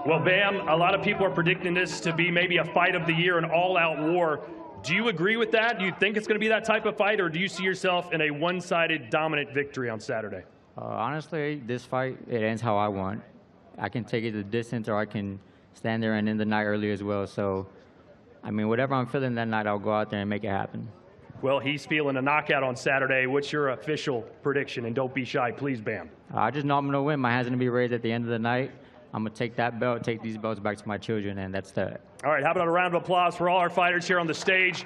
Well, Bam, a lot of people are predicting this to be maybe a fight of the year, an all-out war. Do you agree with that? Do you think it's going to be that type of fight, or do you see yourself in a one-sided dominant victory on Saturday? Honestly, this fight, it ends how I want. I can take it the distance, or I can stand there and end the night early as well. So, I mean, whatever I'm feeling that night, I'll go out there and make it happen. Well, he's feeling a knockout on Saturday. What's your official prediction? And don't be shy, please, Bam. I just know I'm going to win. My hand's going to be raised at the end of the night. I'm going to take that belt, take these belts back to my children, and that's that. All right, how about a round of applause for all our fighters here on the stage?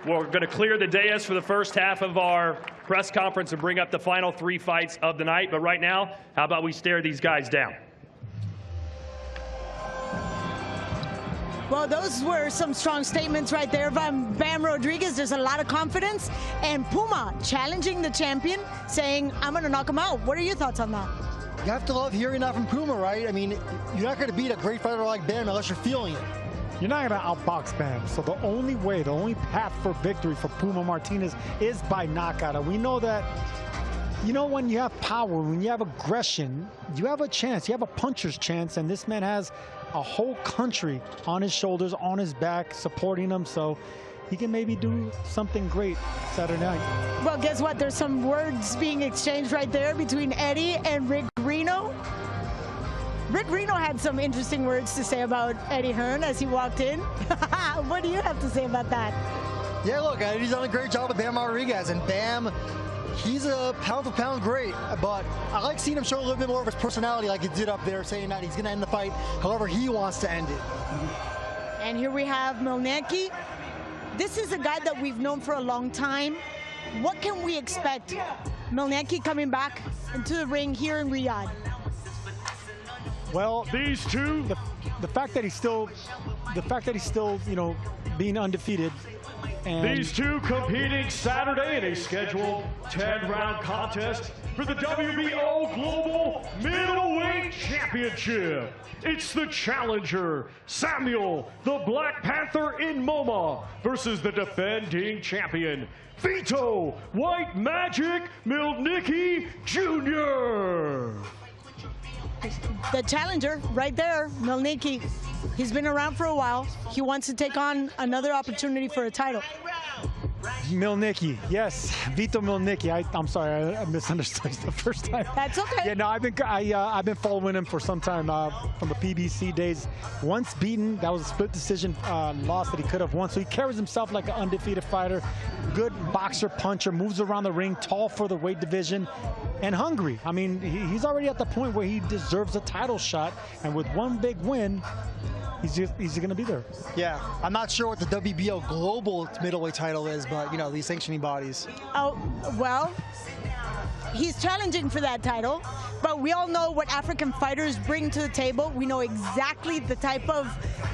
We're going to clear the dais for the first half of our press conference and bring up the final three fights of the night. But right now, how about we stare these guys down? Well, those were some strong statements right there from Bam Rodriguez. There's a lot of confidence. And Puma challenging the champion, saying, I'm going to knock him out. What are your thoughts on that? You have to love hearing that from Puma, right? I mean, you're not going to beat a great fighter like Bam unless you're feeling it. You're not going to outbox Bam. So the only way, the only path for victory for Puma Martinez is by knockout. And we know that, you know, when you have power, when you have aggression, you have a chance. You have a puncher's chance. And this man has a whole country on his shoulders, on his back, supporting him. So he can maybe do something great Saturday night. Well, guess what? There's some words being exchanged right there between Eddie and Rick Reno. Rick Reno had some interesting words to say about Eddie Hearn as he walked in. What do you have to say about that? Yeah, look, he's done a great job with Bam Rodriguez, and Bam, he's a pound-for-pound great, but I like seeing him show a little bit more of his personality like he did up there, saying that he's going to end the fight however he wants to end it. And here we have Mielnicki. This is a guy that we've known for a long time. What can we expect? Mielnicki coming back into the ring here in Riyadh. Well, these two, the fact that he's still, you know, being undefeated. And these two competing Saturday in a scheduled 10-round contest for the WBO Global Middleweight Championship. It's the challenger, Samuel the Black Panther in MoMA, versus the defending champion, Vito White Magic Mielnicki Jr. The challenger right there, Mielnicki. He's been around for a while. He wants to take on another opportunity for a title. Mielnicki, yes, Vito Mielnicki. I'm sorry, I misunderstood the first time. That's okay. Yeah, no, I've been following him for some time from the PBC days. Once beaten, that was a split decision loss that he could have won. So he carries himself like an undefeated fighter. Good boxer, puncher, moves around the ring, tall for the weight division, and hungry. I mean, he's already at the point where he deserves a title shot, and with one big win, he's going to be there. Yeah, I'm not sure what the WBO global middleweight title is, but, you know, these sanctioning bodies. Oh, well, he's challenging for that title, but we all know what African fighters bring to the table. We know exactly the type of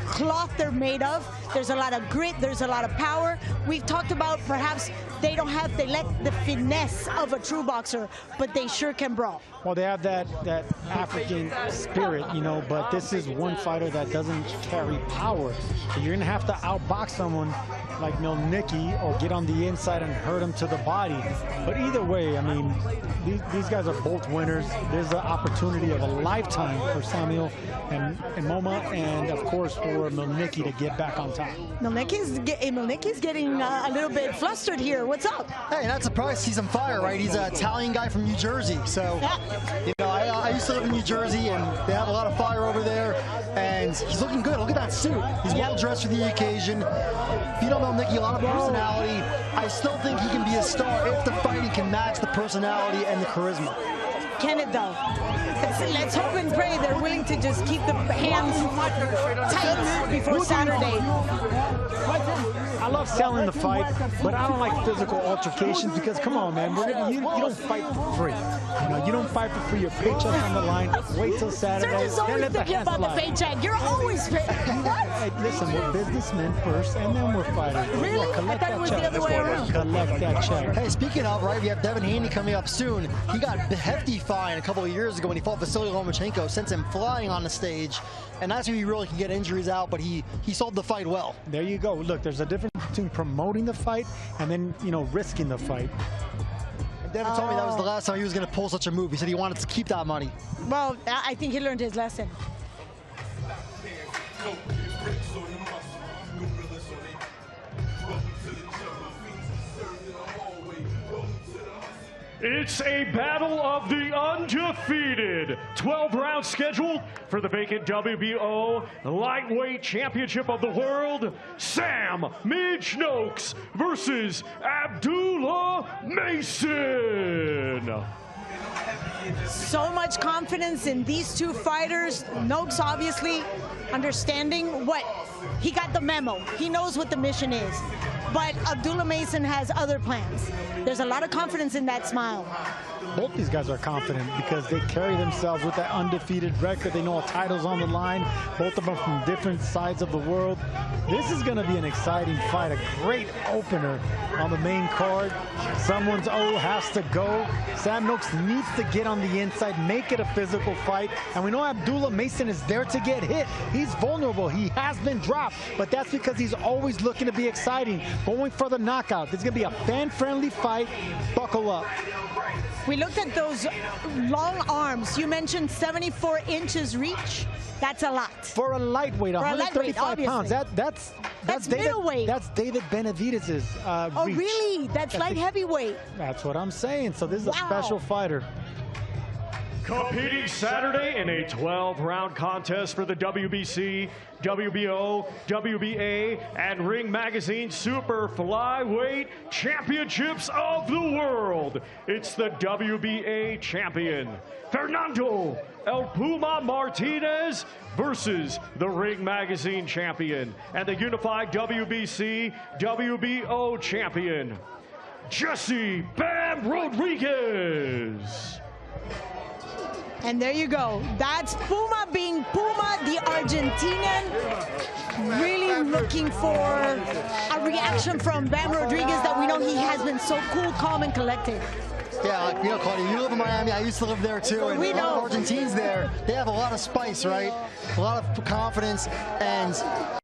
cloth they're made of. There's a lot of grit, there's a lot of power. We've talked about perhaps they lack the finesse of a true boxer, but they sure can brawl. Well, they have that African spirit, you know, but this is one fighter that doesn't carry power. So you're going to have to outbox someone like Mielnicki or get on the inside and hurt him to the body. But either way, I mean, these guys are both winners. There's an opportunity of a lifetime for Samuel and MoMA, and of course for Mielnicki to get back on top. Mielnicki's getting a little bit flustered here. What's up? Hey, not surprised. He's on fire, right? He's an Italian guy from New Jersey. So, you know, I used to live in New Jersey, and they have a lot of fire over there. And he's looking good. Look at that suit. He's well dressed for the occasion. Vito Mielnicki, a lot of personality. I still think he can be a star if the fighting can match the personality and the charisma. Can it though? Let's hope and pray they're willing to just keep the hands tight before Saturday. I love selling the fight, but I don't like physical altercations because, come on, man, you don't fight for free. You know, you don't fight for free. Your paycheck's on the line. Wait till Saturday. Sir, just always thinking about the paycheck. You're always what? Hey, listen, we're businessmen first, and then we're fighters. Really? I thought it was the other way around. Collect that check. Hey, speaking of, right, we have Devin Haney coming up soon. He got a hefty fine a couple of years ago when he fought Vasily Lomachenko, sent him flying on the stage, and that's where he really can get injuries out, but he sold the fight well. There you go. Look, there's a difference between promoting the fight and then, you know, risking the fight. Devin told me that was the last time he was going to pull such a move. He said he wanted to keep that money. Well, I think he learned his lesson. It's a battle of the undefeated. 12 rounds scheduled for the vacant WBO Lightweight Championship of the World. Sam Midge Noakes versus Abdullah Mason. So much confidence in these two fighters. Noakes obviously understanding what he got the memo. He knows what the mission is. But Abdullah Mason has other plans. There's a lot of confidence in that smile. Both these guys are confident because they carry themselves with that undefeated record. They know a title's on the line. Both of them from different sides of the world. This is going to be an exciting fight, a great opener on the main card. Someone's has to go. Sam Noakes needs to get on the inside, make it a physical fight. And we know Abdullah Mason is there to get hit. He's vulnerable. He has been dropped, but that's because he's always looking to be exciting, going for the knockout. This is going to be a fan-friendly fight. Buckle up. We looked at those long arms. You mentioned 74 inches reach. That's a lot. For a lightweight, 135 pounds. That's middleweight. That's David Benavidez' reach. Oh, really? That's light heavyweight. That's what I'm saying. So this is a special fighter. Competing Saturday in a 12-round contest for the WBC, WBO, WBA, and Ring Magazine Super Flyweight Championships of the World. It's the WBA champion, Fernando El Puma Martinez, versus the Ring Magazine champion and the unified WBC, WBO champion, Jesse "Bam" Rodriguez. And there you go. That's Puma being Puma, the Argentinian. Really looking for a reaction from Bam Rodriguez that we know he has been so cool, calm, and collected. Yeah, like, you know, Claudia, you live in Miami. I used to live there too. And We know. a lot of Argentines there, they have a lot of spice, right? A lot of confidence. And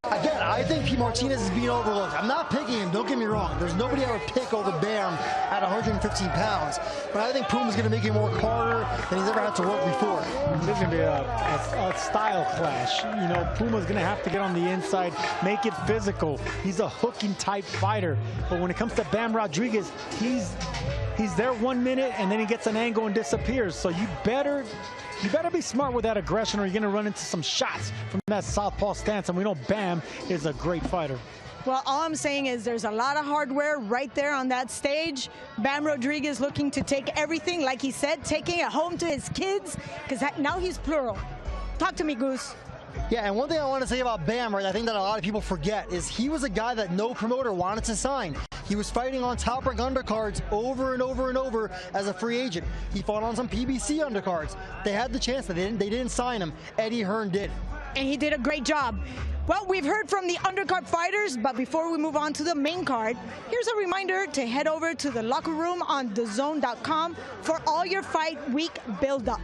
again, I think Pete Martinez is being overlooked. I'm not picking him, don't get me wrong. There's nobody I would pick over Bam at 115 pounds. But I think Puma's going to make it work harder than he's ever had to work before. This is going to be a style clash. You know, Puma's going to have to get on the inside, make it physical. He's a hooking type fighter. But when it comes to Bam Rodriguez, he's there 1 minute and then he gets an angle and disappears. So you better be smart with that aggression or you're going to run into some shots from that southpaw stance. And we know Bam is a great fighter. Well, all I'm saying is there's a lot of hardware right there on that stage. Bam Rodriguez looking to take everything, like he said, taking it home to his kids, because now he's plural. Talk to me, Goose. Yeah, and one thing I want to say about Bam, right, I think that a lot of people forget, is he was a guy that no promoter wanted to sign. He was fighting on top-rank undercards over and over and over as a free agent. He fought on some PBC undercards. They had the chance, they didn't sign him. Eddie Hearn did. And he did a great job. Well, we've heard from the undercard fighters, but before we move on to the main card, here's a reminder to head over to the locker room on DAZN.com for all your fight week build-up.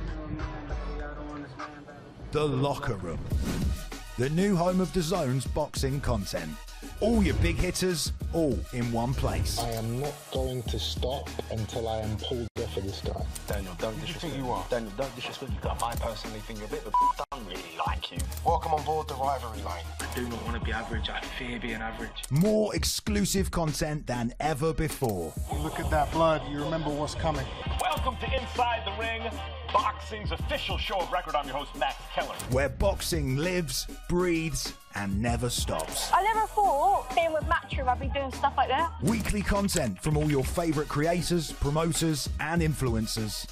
The Locker Room, the new home of DAZN's boxing content. All your big hitters, all in one place. I am not going to stop until I am pulled off of this guy. Daniel, don't disrespect you. Daniel, don't disrespect you. I personally think you're a bit of a don't really like you. Welcome on board the rivalry line. I do not want to be average. I fear being average. More exclusive content than ever before. You look at that blood, you remember what's coming. Welcome to Inside the Ring, boxing's official show of record. I'm your host, Max Keller. Where boxing lives, breathes, and never stops. I never thought being with Matchroom I'd be doing stuff like that. Weekly content from all your favorite creators, promoters, and influencers.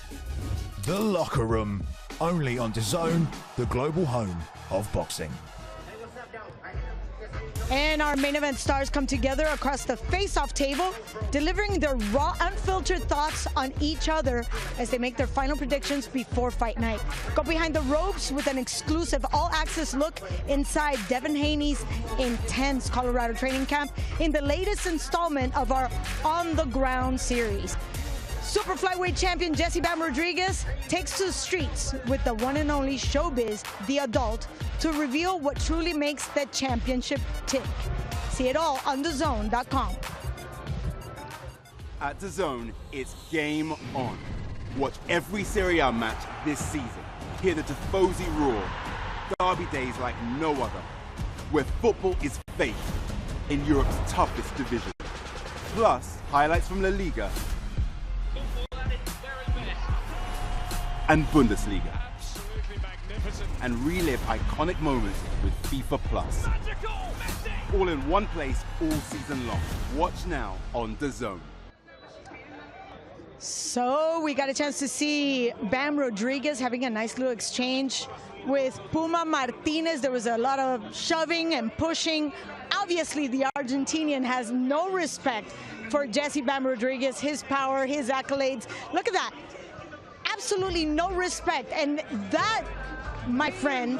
The Locker Room, only on DAZN, the global home of boxing. And our main event stars come together across the face-off table, delivering their raw, unfiltered thoughts on each other as they make their final predictions before fight night. Go behind the ropes with an exclusive all-access look inside Devin Haney's intense Colorado training camp in the latest installment of our On the Ground series. Super flyweight champion Jesse "Bam" Rodriguez takes to the streets with the one and only Showbiz, the adult, to reveal what truly makes the championship tick. See it all on DAZN.com. At DAZN, it's game on. Watch every Serie A match this season. Hear the Tifosi roar. Derby days like no other. Where football is faith in Europe's toughest division. Plus, highlights from La Liga and Bundesliga. And relive iconic moments with FIFA Plus. All in one place all season long. Watch now on DAZN. So we got a chance to see Bam Rodriguez having a nice little exchange with Puma Martinez. There was a lot of shoving and pushing. Obviously, the Argentinian has no respect for Jesse "Bam" Rodriguez, his power, his accolades. Look at that. Absolutely no respect. And that, my friend,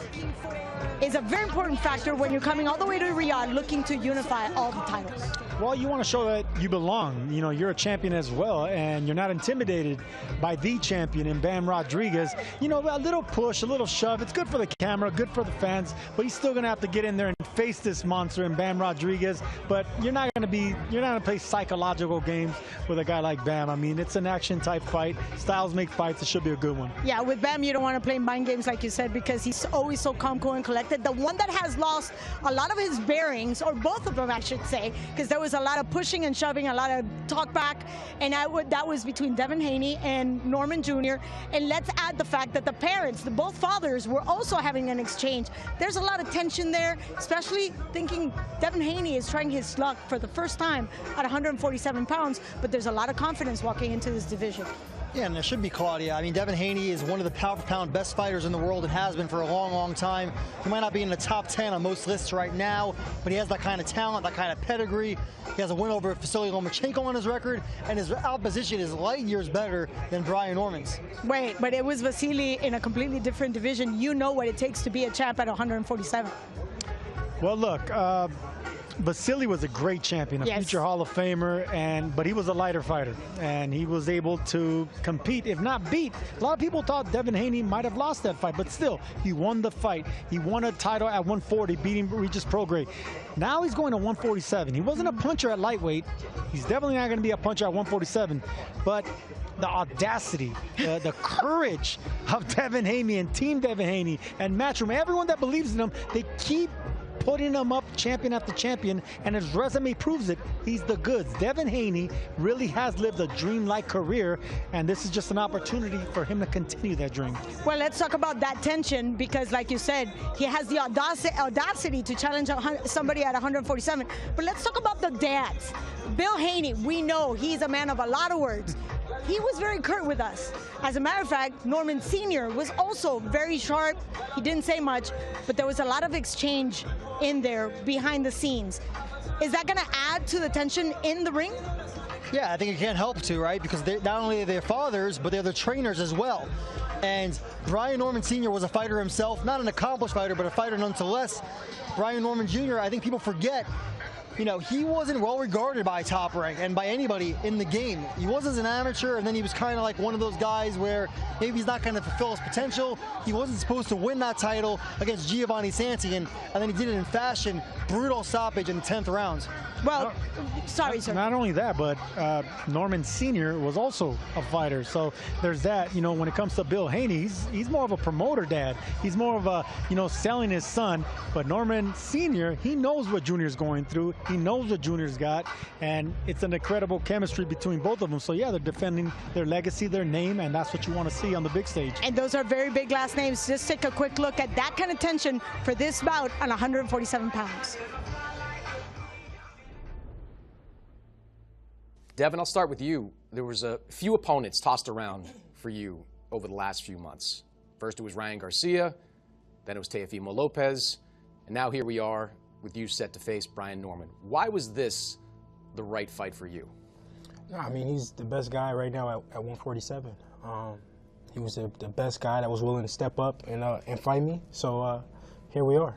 is a very important factor when you're coming all the way to Riyadh looking to unify all the titles. Well, you want to show that you belong. You know, you're a champion as well, and you're not intimidated by the champion in Bam Rodriguez. You know, a little push, a little shove. It's good for the camera, good for the fans, but he's still going to have to get in there and face this monster in Bam Rodriguez. But you're not going to play psychological games with a guy like Bam. I mean, it's an action-type fight. Styles make fights. It should be a good one. Yeah, with Bam, you don't want to play mind games, like you said, because he's always so calm, cool, and collected. The one that has lost a lot of his bearings, or both of them, I should say, because there was was a lot of pushing and shoving, a lot of talk back, and that was between Devin Haney and Norman Jr. And let's add the fact that the parents, both fathers, were also having an exchange. There's a lot of tension there, especially thinking Devin Haney is trying his luck for the first time at 147 pounds, but there's a lot of confidence walking into this division. Yeah, and there should be, Claudia. I mean, Devin Haney is one of the pound-for-pound best fighters in the world and has been for a long, long time. He might not be in the top 10 on most lists right now, but he has that kind of talent, that kind of pedigree. He has a win over Vasily Lomachenko on his record, and his opposition is light years better than Brian Norman's. Wait, but it was Vasily in a completely different division. You know what it takes to be a champ at 147. Well, look, Vasily was a great champion, a future Hall of Famer, but he was a lighter fighter, and he was able to compete, if not beat. A lot of people thought Devin Haney might have lost that fight, but still, he won the fight. He won a title at 140, beating Regis Prograis. Now he's going to 147. He wasn't a puncher at lightweight. He's definitely not going to be a puncher at 147, but the audacity, the courage of Devin Haney and Team Devin Haney and Matchroom, everyone that believes in him, they keep putting him up champion after champion, and his resume proves it. He's the goods. Devin Haney really has lived a dream-like career, and this is just an opportunity for him to continue that dream. Well, let's talk about that tension, because like you said, he has the audacity to challenge somebody at 147. But let's talk about the dads. Bill Haney, we know he's a man of a lot of words. He was very curt with us. As a matter of fact, Norman Sr. was also very sharp. He didn't say much, but there was a lot of exchange in there behind the scenes. Is that going to add to the tension in the ring? Yeah, I think it can't help to, right? Because not only are they fathers, but they're the trainers as well. And Brian Norman Sr. was a fighter himself, not an accomplished fighter, but a fighter nonetheless. Brian Norman Jr., I think people forget, you know, he wasn't well regarded by Top Rank and by anybody in the game. He was as an amateur, and then he was kind of like one of those guys where maybe he's not going to fulfill his potential. He wasn't supposed to win that title against Giovanni Santi, and then he did it in fashion, brutal stoppage in the 10th round. Well, sorry, sir. Not only that, but Norman Sr. was also a fighter. So there's that. You know, when it comes to Bill Haney, he's more of a promoter dad. He's more of a, you know, selling his son. But Norman Sr., he knows what Junior's going through. He knows what Junior's got. And it's an incredible chemistry between both of them. So, yeah, they're defending their legacy, their name, and that's what you want to see on the big stage. And those are very big last names. Just take a quick look at that kind of tension for this bout on 147 pounds. Devin, I'll start with you. There was a few opponents tossed around for you over the last few months. First it was Ryan Garcia, then it was Teofimo Lopez, and now here we are with you set to face Brian Norman. Why was this the right fight for you? I mean, he's the best guy right now at 147. He was the best guy that was willing to step up and fight me, so here we are.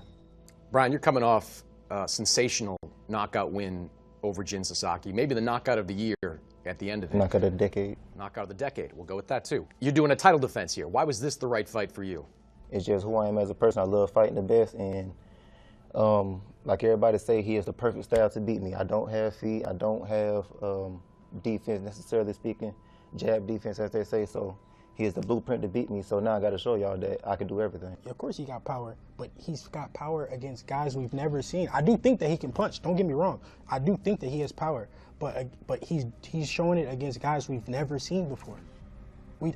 Brian, you're coming off a sensational knockout win over Jin Sasaki, maybe the knockout of the year at the end of it. Knockout of the decade. Knockout of the decade. We'll go with that too. You're doing a title defense here. Why was this the right fight for you? It's just who I am as a person. I love fighting the best, and like everybody say, he has the perfect style to beat me. I don't have feet. I don't have defense, necessarily speaking, jab defense, as they say. So he has the blueprint to beat me. So now I got to show y'all that I can do everything. Yeah, of course he got power, but he's got power against guys we've never seen. I do think that he can punch. Don't get me wrong. I do think that he has power, but he's showing it against guys we've never seen before.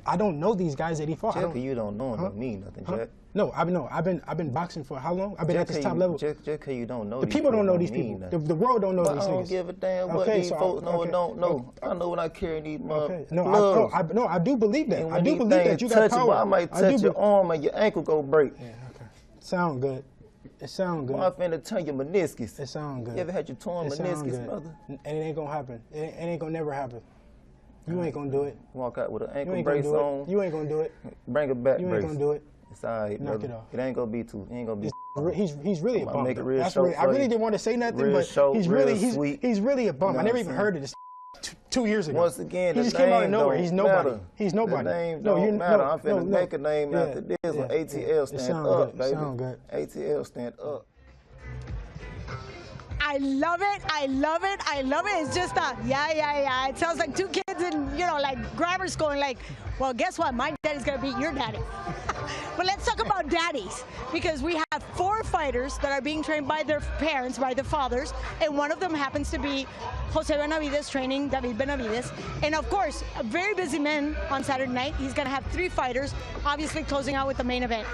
I don't know these guys that he fought. Jack, you don't know him, don't mean nothing, Jack. No, I've been boxing for how long? I've been at this top level. Just because you don't know the people don't know these people. The world don't know these niggas. I don't give a damn what these folks know or don't know. I know when I carry these gloves. No, I do believe that. I do believe that you got power. I might touch your arm and your ankle go break. Yeah, okay. Sound good. It sound good. I'm finna turn your meniscus. It sound good. You ever had your torn meniscus, brother? And it ain't gonna happen. It ain't gonna never happen. You ain't gonna do it. Walk out with an ankle brace on. You ain't gonna do it. Bring it back, You ain't gonna do it. It's all right, Knock brother. it off. It ain't gonna be too. It ain't gonna be. He's really a bum. Make it real I really didn't want to say nothing, but he's really a bum. I never even heard of this 2 years ago. Once again, he just came out of nowhere. He's nobody. He's nobody. The name don't matter. I'm finna make a name after this. ATL stand up, baby. Sound good. ATL stand up. I love it. I love it. I love it. It's just a yeah. It sounds like two kids in, like grammar school and like, well, guess what? My daddy's going to beat your daddy. But let's talk about daddies, because we have 4 fighters that are being trained by their parents, by their fathers, and one of them happens to be Jose Benavides training David Benavides. And of course, a very busy man on Saturday night. He's going to have 3 fighters, obviously closing out with the main event.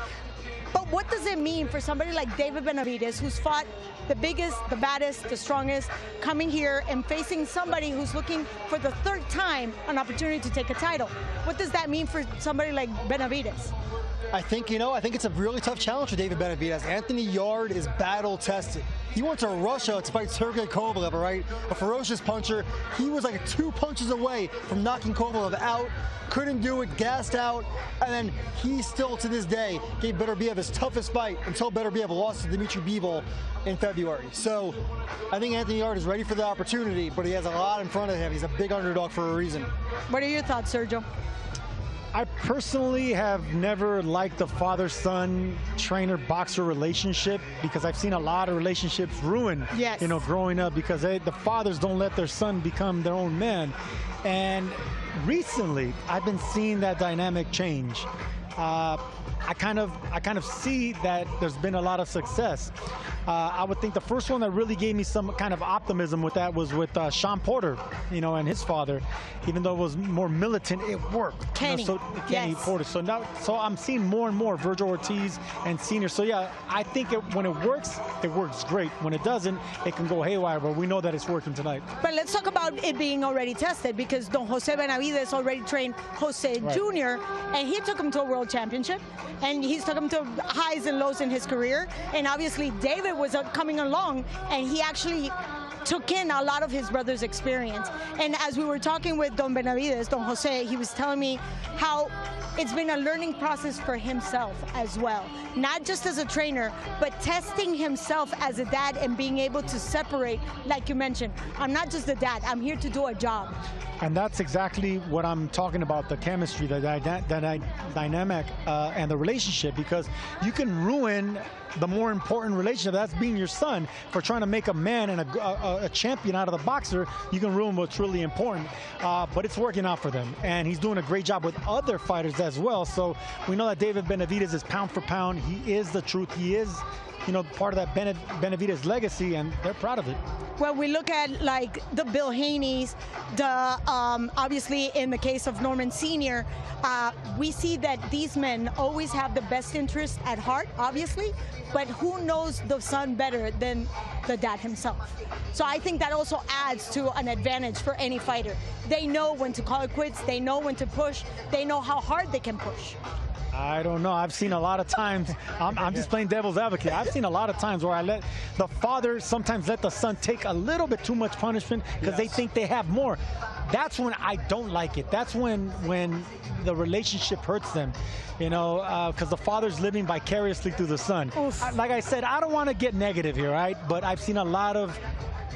But what does it mean for somebody like David Benavides, who's fought the biggest, the baddest, the strongest, coming here and facing somebody who's looking for the 3rd time an opportunity to take a title? What does that mean for somebody like Benavides? I think, I think it's a really tough challenge for David Benavides. Anthony Yarde is battle tested. He went to Russia to fight Sergey Kovalev, right? A ferocious puncher. He was like 2 punches away from knocking Kovalev out. Couldn't do it, gassed out, and then he still, to this day, gave Beterbiev his toughest fight until Beterbiev lost to Dmitry Bivol in February. So I think Anthony Yarde is ready for the opportunity, but he has a lot in front of him. He's a big underdog for a reason. What are your thoughts, Sergio? I personally have never liked the father-son trainer-boxer relationship, because I've seen a lot of relationships ruined, growing up, because the fathers don't let their son become their own man. And recently, I've been seeing that dynamic change. I kind of see that there's been a lot of success. I would think the first one that really gave me some kind of optimism with that was with Sean Porter, and his father. Even though it was more militant, it worked. Kenny, Kenny Porter. So I'm seeing more and more Virgil Ortiz and Senior. So yeah, I think when it works great. When it doesn't, it can go haywire. But we know that it's working tonight. But let's talk about it being already tested, because Don Jose Benavides already trained Jose Jr. and he took him to a world championship, and he's took him to highs and lows in his career. And obviously David was coming along, and he actually took in a lot of his brother's experience. And as we were talking with Don Benavides, Don Jose, he was telling me how it's been a learning process for himself as well. Not just as a trainer, but testing himself as a dad and being able to separate, like you mentioned, I'm not just a dad, I'm here to do a job. And that's exactly what I'm talking about, the chemistry, the dynamic, and the relationship, because you can ruin the more important relationship, that's being your son, for trying to make a man and a champion out of the boxer. You can ruin what's really important, but it's working out for them, and he's doing a great job with other fighters as well. So we know that David Benavides is pound for pound. He is the truth. He is, part of that Benavides legacy, and they're proud of it. Well, we look at like the Bill Haney's, obviously in the case of Norman Sr., we see that these men always have the best interest at heart, obviously, but who knows the son better than the dad himself? So I think that also adds to an advantage for any fighter. They know when to call it quits, they know when to push, they know how hard they can push. I don't know. I've seen a lot of times, I'm just playing devil's advocate. I've seen a lot of times where I let the father sometimes let the son take a little bit too much punishment because they think they have more. That's when I don't like it. That's when the relationship hurts them, because the father's living vicariously through the son. Like I said, I don't want to get negative here, right? But I've seen a lot of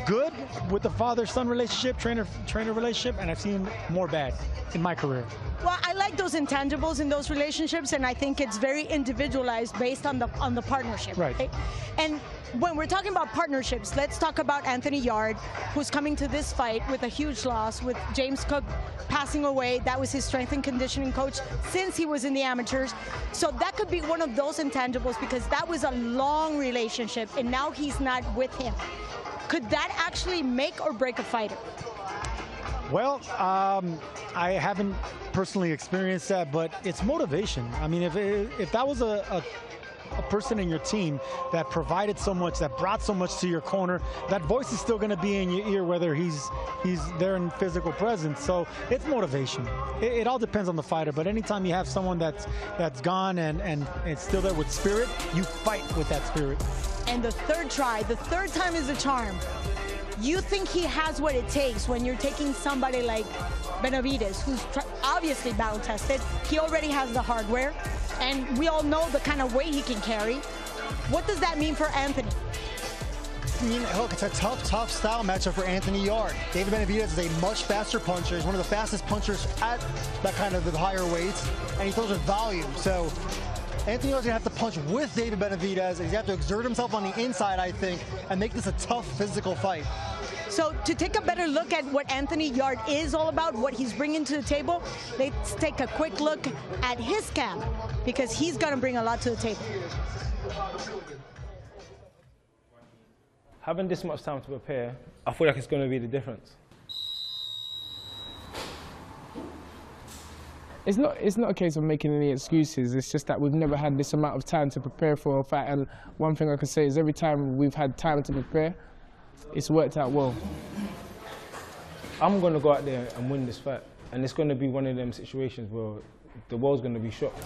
good with the father-son relationship, trainer relationship, and I've seen more bad in my career. Well, I like those intangibles in those relationships, and I think it's very individualized based on the partnership. Right. And when we're talking about partnerships, let's talk about Anthony Yarde, who's coming to this fight with a huge loss, with James Cook passing away. That was his strength and conditioning coach since he was in the amateurs. So that could be one of those intangibles, because that was a long relationship, and now he's not with him. Could that actually make or break a fighter? Well, I haven't personally experienced that, but it's motivation. I mean, if that was a person in your team that provided so much, that brought so much to your corner, that voice is still going to be in your ear whether he's there in physical presence. So it's motivation. It all depends on the fighter, but anytime you have someone that's gone and it's still there with spirit, you fight with that spirit. And the third time is a charm. You think he has what it takes when you're taking somebody like Benavides, who's obviously battle-tested. He already has the hardware, and we all know the kind of weight he can carry. What does that mean for Anthony? I mean, look, it's a tough style matchup for Anthony Yarde. David Benavides is a much faster puncher. He's one of the fastest punchers at that kind of the higher weights, and he throws with volume. So Anthony Yarde's gonna have to punch with David Benavides. He's gonna have to exert himself on the inside, I think, and make this a tough physical fight. So to take a better look at what Anthony Yarde is all about, what he's bringing to the table, let's take a quick look at his camp, because he's going to bring a lot to the table. Having this much time to prepare, I feel like it's going to be the difference. It's not a case of making any excuses. It's just that we've never had this amount of time to prepare for a fight. And one thing I can say is every time we've had time to prepare, it's worked out well. I'm going to go out there and win this fight. And it's going to be one of them situations where the world's going to be shocked.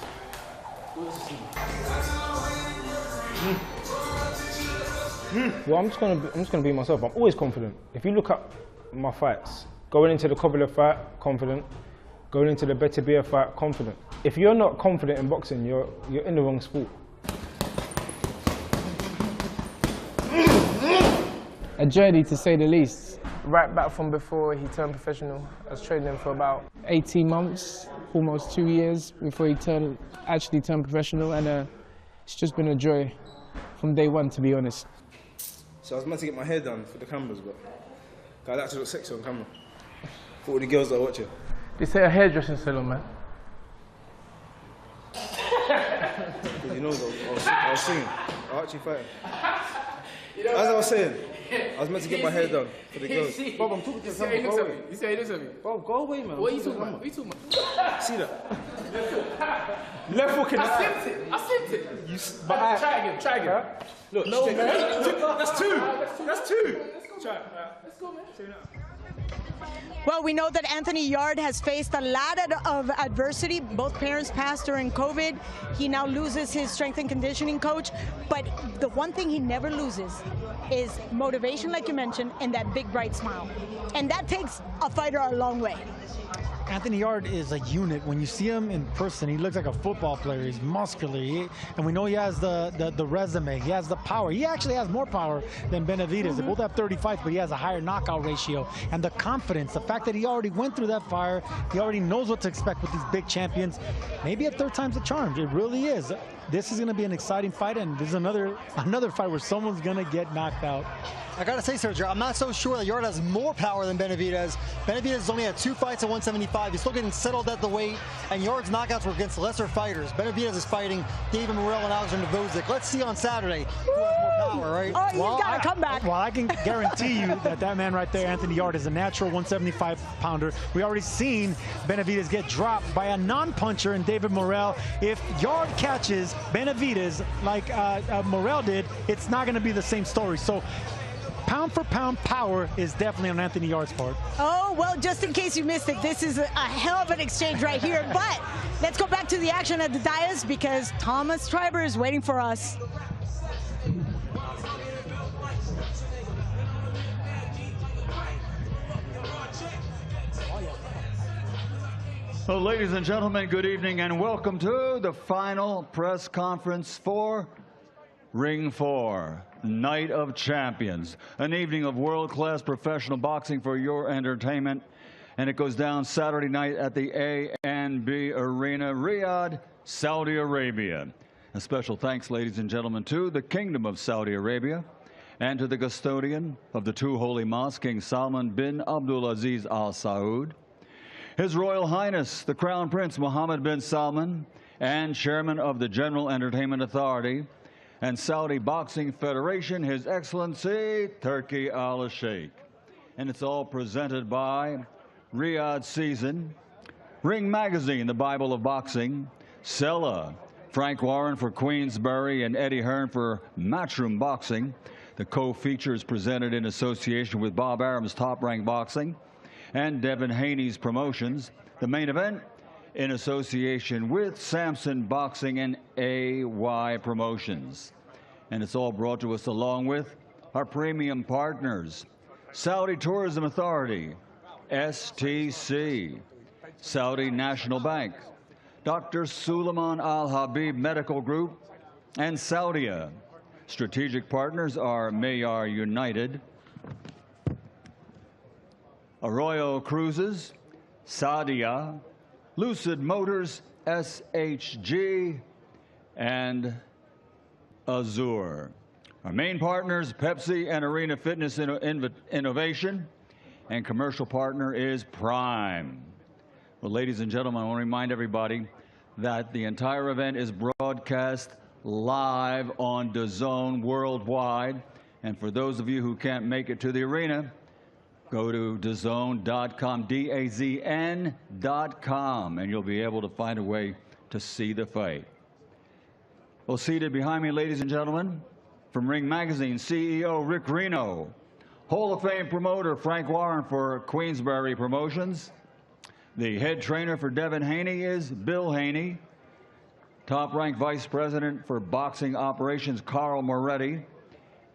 Well, I'm just going to be myself. I'm always confident. If you look at my fights, going into the Kovalev fight, confident. Going into the Beterbiev fight, confident. If you're not confident in boxing, you're in the wrong sport. A journey, to say the least. Right back from before he turned professional. I was training him for about 18 months, almost 2 years before he actually turned professional, and it's just been a joy from day one, to be honest. So I was meant to get my hair done for the cameras, but I like to look sexy on camera for all the girls that are watching. This ain't a hairdressing salon, man. You know, I was singing. I was actually fighting. As I was saying, I was meant to get my hair done for the girls. Bob, I'm talking to the camera. Go away. You say he looks at me. Bob, go away, man. What are you talking about? What are you talking about? See that? Left hook in the I slipped it. But try again. Look, no, man. That's two. That's two. Try it. Let's go, man. Well, we know that Anthony Yarde has faced a lot of adversity. Both parents passed during COVID. He now loses his strength and conditioning coach. But the one thing he never loses is motivation, like you mentioned, and that big, bright smile. And that takes a fighter a long way. Anthony Yarde is a unit. When you see him in person, he looks like a football player. He's muscular, and we know he has the resume. He has the power. He actually has more power than Benavidez. They both have 30 fights, but he has a higher knockout ratio. And the confidence, the fact that he already went through that fire, he already knows what to expect with these big champions. Maybe a third time's a charm. It really is. This is going to be an exciting fight, and this is another fight where someone's going to get knocked out. I gotta say, Sergio, I'm not so sure that Yarde has more power than Benavidez. Benavidez has only had 2 fights at 175. He's still getting settled at the weight, and Yarde's knockouts were against lesser fighters. Benavidez is fighting David Morrell and Alexander Dvorak. Let's see on Saturday who has more power, right? Oh, he's gotta come back. Well, I can guarantee you that man right there, Anthony Yarde, is a natural 175-pounder. We already seen Benavidez get dropped by a non-puncher in David Morrell. If Yarde catches Benavidez like Morrell did, it's not gonna be the same story. So, pound for pound power is definitely on Anthony Yarde's part. Oh, well, just in case you missed it, this is a hell of an exchange right here. But let's go back to the action at the dais, because Thomas Triber is waiting for us. Well, ladies and gentlemen, good evening and welcome to the final press conference for Ring 4. Night of Champions, an evening of world-class professional boxing for your entertainment, and it goes down Saturday night at the A&B Arena, Riyadh, Saudi Arabia. A special thanks, ladies and gentlemen, to the Kingdom of Saudi Arabia and to the custodian of the 2 holy mosques, King Salman bin Abdulaziz Al Saud, His Royal Highness the Crown Prince Mohammed bin Salman, and Chairman of the General Entertainment Authority and Saudi Boxing Federation, His Excellency Turki Al Sheikh. And it's all presented by Riyadh Season, Ring Magazine, the Bible of Boxing, Sella, Frank Warren for Queensberry, and Eddie Hearn for Matchroom Boxing. The co-feature is presented in association with Bob Arum's Top Rank Boxing and Devin Haney's Promotions. The main event in association with Samson Boxing and AY Promotions. And it's all brought to us along with our premium partners, Saudi Tourism Authority, STC, Saudi National Bank, Dr. Suleiman Al Habib Medical Group, and Saudia. Strategic partners are Mayar United, Arroyo Cruises, Sadia, Lucid Motors, SHG, and Azure. Our main partners, Pepsi and Arena Fitness Innovation, and commercial partner is Prime. Well, ladies and gentlemen, I want to remind everybody that the entire event is broadcast live on DAZN worldwide. And for those of you who can't make it to the arena, go to DAZN.com, DAZN.com, and you'll be able to find a way to see the fight. Well, seated behind me, ladies and gentlemen, from Ring Magazine, CEO Rick Reno, Hall of Fame promoter Frank Warren for Queensberry Promotions. The head trainer for Devin Haney is Bill Haney. Top-ranked vice president for boxing operations, Carl Moretti.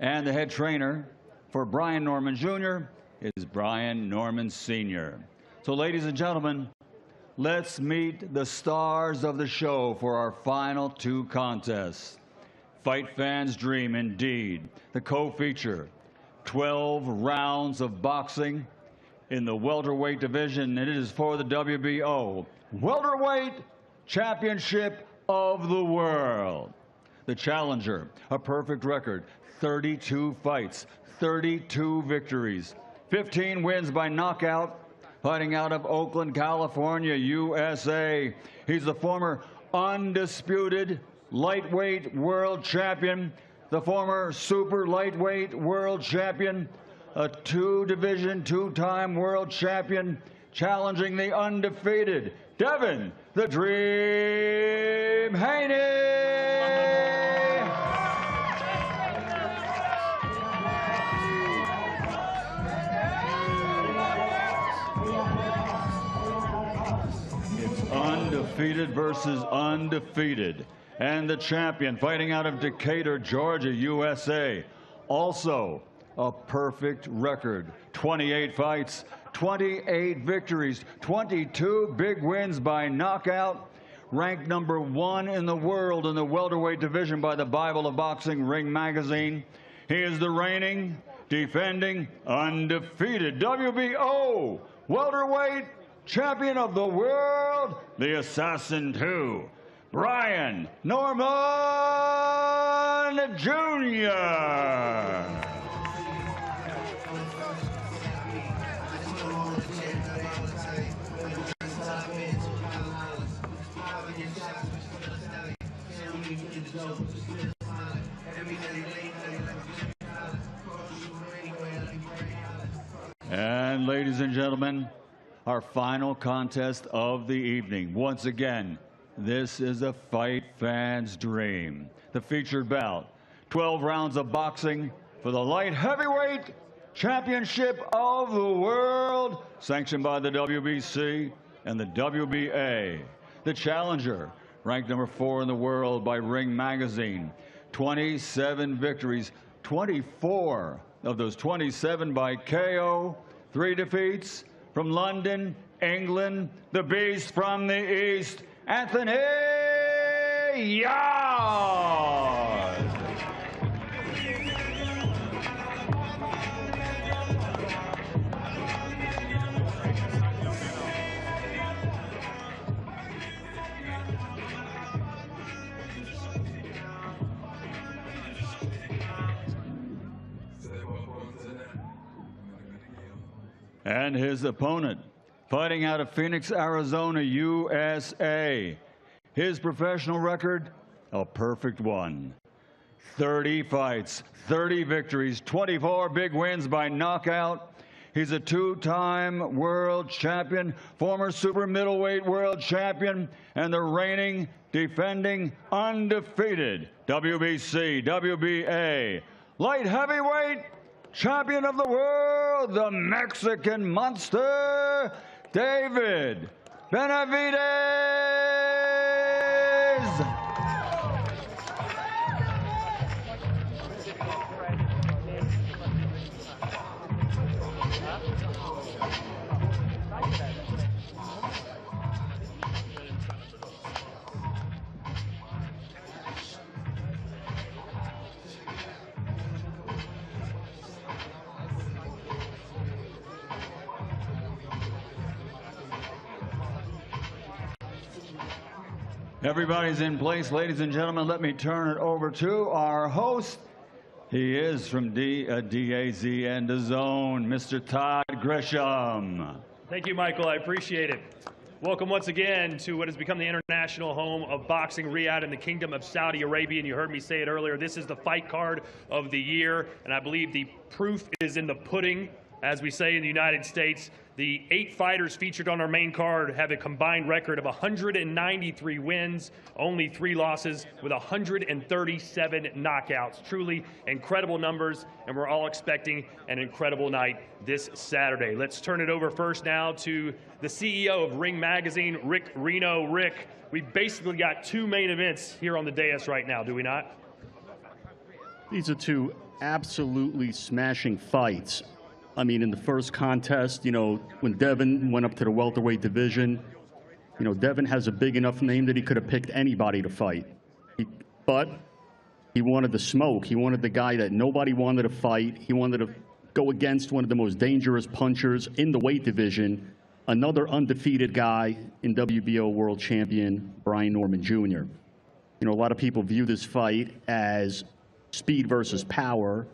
And the head trainer for Brian Norman Jr. is Brian Norman Sr. So, ladies and gentlemen, let's meet the stars of the show for our final two contests. Fight fans' dream indeed. The co-feature, 12 rounds of boxing in the welterweight division, and it is for the WBO Welterweight Championship of the World. The challenger, a perfect record, 32 fights, 32 victories, 15 wins by knockout, fighting out of Oakland, California, USA. He's the former undisputed lightweight world champion, the former super lightweight world champion, a two-division, two-time world champion, challenging the undefeated Devin the Dream Haney. It's undefeated versus undefeated. And the champion, fighting out of Decatur, Georgia, USA. Also a perfect record, 28 fights, 28 victories, 22 big wins by knockout, ranked #1 in the world in the welterweight division by the Bible of Boxing Ring Magazine. He is the reigning, defending, undefeated WBO welterweight champion of the world, the Assassin 2, Brian Norman Jr. And ladies and gentlemen, our final contest of the evening. Once again, this is a fight fan's dream. The featured bout, 12 rounds of boxing for the light heavyweight championship of the world, sanctioned by the WBC and the WBA. The challenger, ranked #4 in the world by Ring Magazine, 27 victories, 24 of those 27 by KO, 3 defeats. From London, England, the beast from the East, Anthony Yarde. And his opponent, fighting out of Phoenix, Arizona, USA. His professional record, a perfect one. 30 fights, 30 victories, 24 big wins by knockout. He's a two-time world champion, former super middleweight world champion, and the reigning, defending, undefeated WBC, WBA, light heavyweight champion of the world, the Mexican monster, David Benavidez. Everybody's in place, ladies and gentlemen. Let me turn it over to our host. He is from DAZ and the Zone, Mr. Todd Grisham. Thank you, Michael. I appreciate it. Welcome once again to what has become the international home of boxing, Riyadh, in the Kingdom of Saudi Arabia. And you heard me say it earlier, this is the fight card of the year. And I believe the proof is in the pudding, as we say in the United States. The 8 fighters featured on our main card have a combined record of 193 wins, only 3 losses, with 137 knockouts. Truly incredible numbers, and we're all expecting an incredible night this Saturday. Let's turn it over first now to the CEO of Ring Magazine, Rick Reno. Rick, we basically got 2 main events here on the dais right now, do we not? These are 2 absolutely smashing fights. I mean, in the first contest, you know, when Devin went up to the welterweight division, you know, Devin has a big enough name that he could have picked anybody to fight. But he wanted the smoke. He wanted the guy that nobody wanted to fight. He wanted to go against one of the most dangerous punchers in the weight division, another undefeated guy in WBO world champion, Brian Norman Jr. You know, a lot of people view this fight as speed versus power.